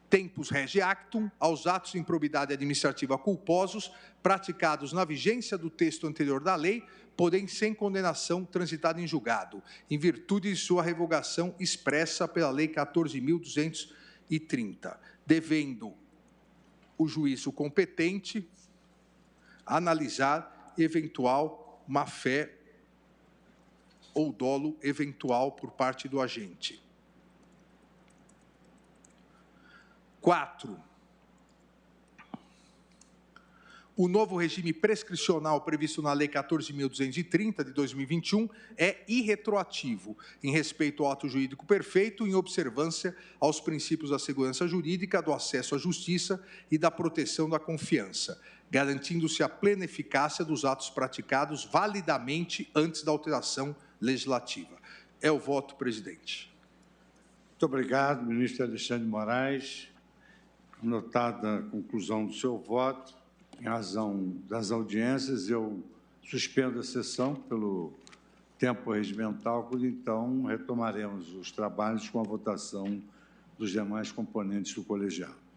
tempus rege actum aos atos de improbidade administrativa culposos praticados na vigência do texto anterior da lei, porém sem condenação transitada em julgado, em virtude de sua revogação expressa pela Lei 14.230, devendo o juízo competente analisar eventual má-fé ou dolo eventual por parte do agente. 4. O novo regime prescricional previsto na Lei 14.230 de 2021 é irretroativo em respeito ao ato jurídico perfeito, em observância aos princípios da segurança jurídica, do acesso à justiça e da proteção da confiança, garantindo-se a plena eficácia dos atos praticados validamente antes da alteração legislativa. É o voto, presidente. Muito obrigado, ministro Alexandre de Moraes. Notada a conclusão do seu voto, em razão das audiências, eu Suspendo a sessão pelo tempo regimental, quando então retomaremos os trabalhos com a votação dos demais componentes do colegiado.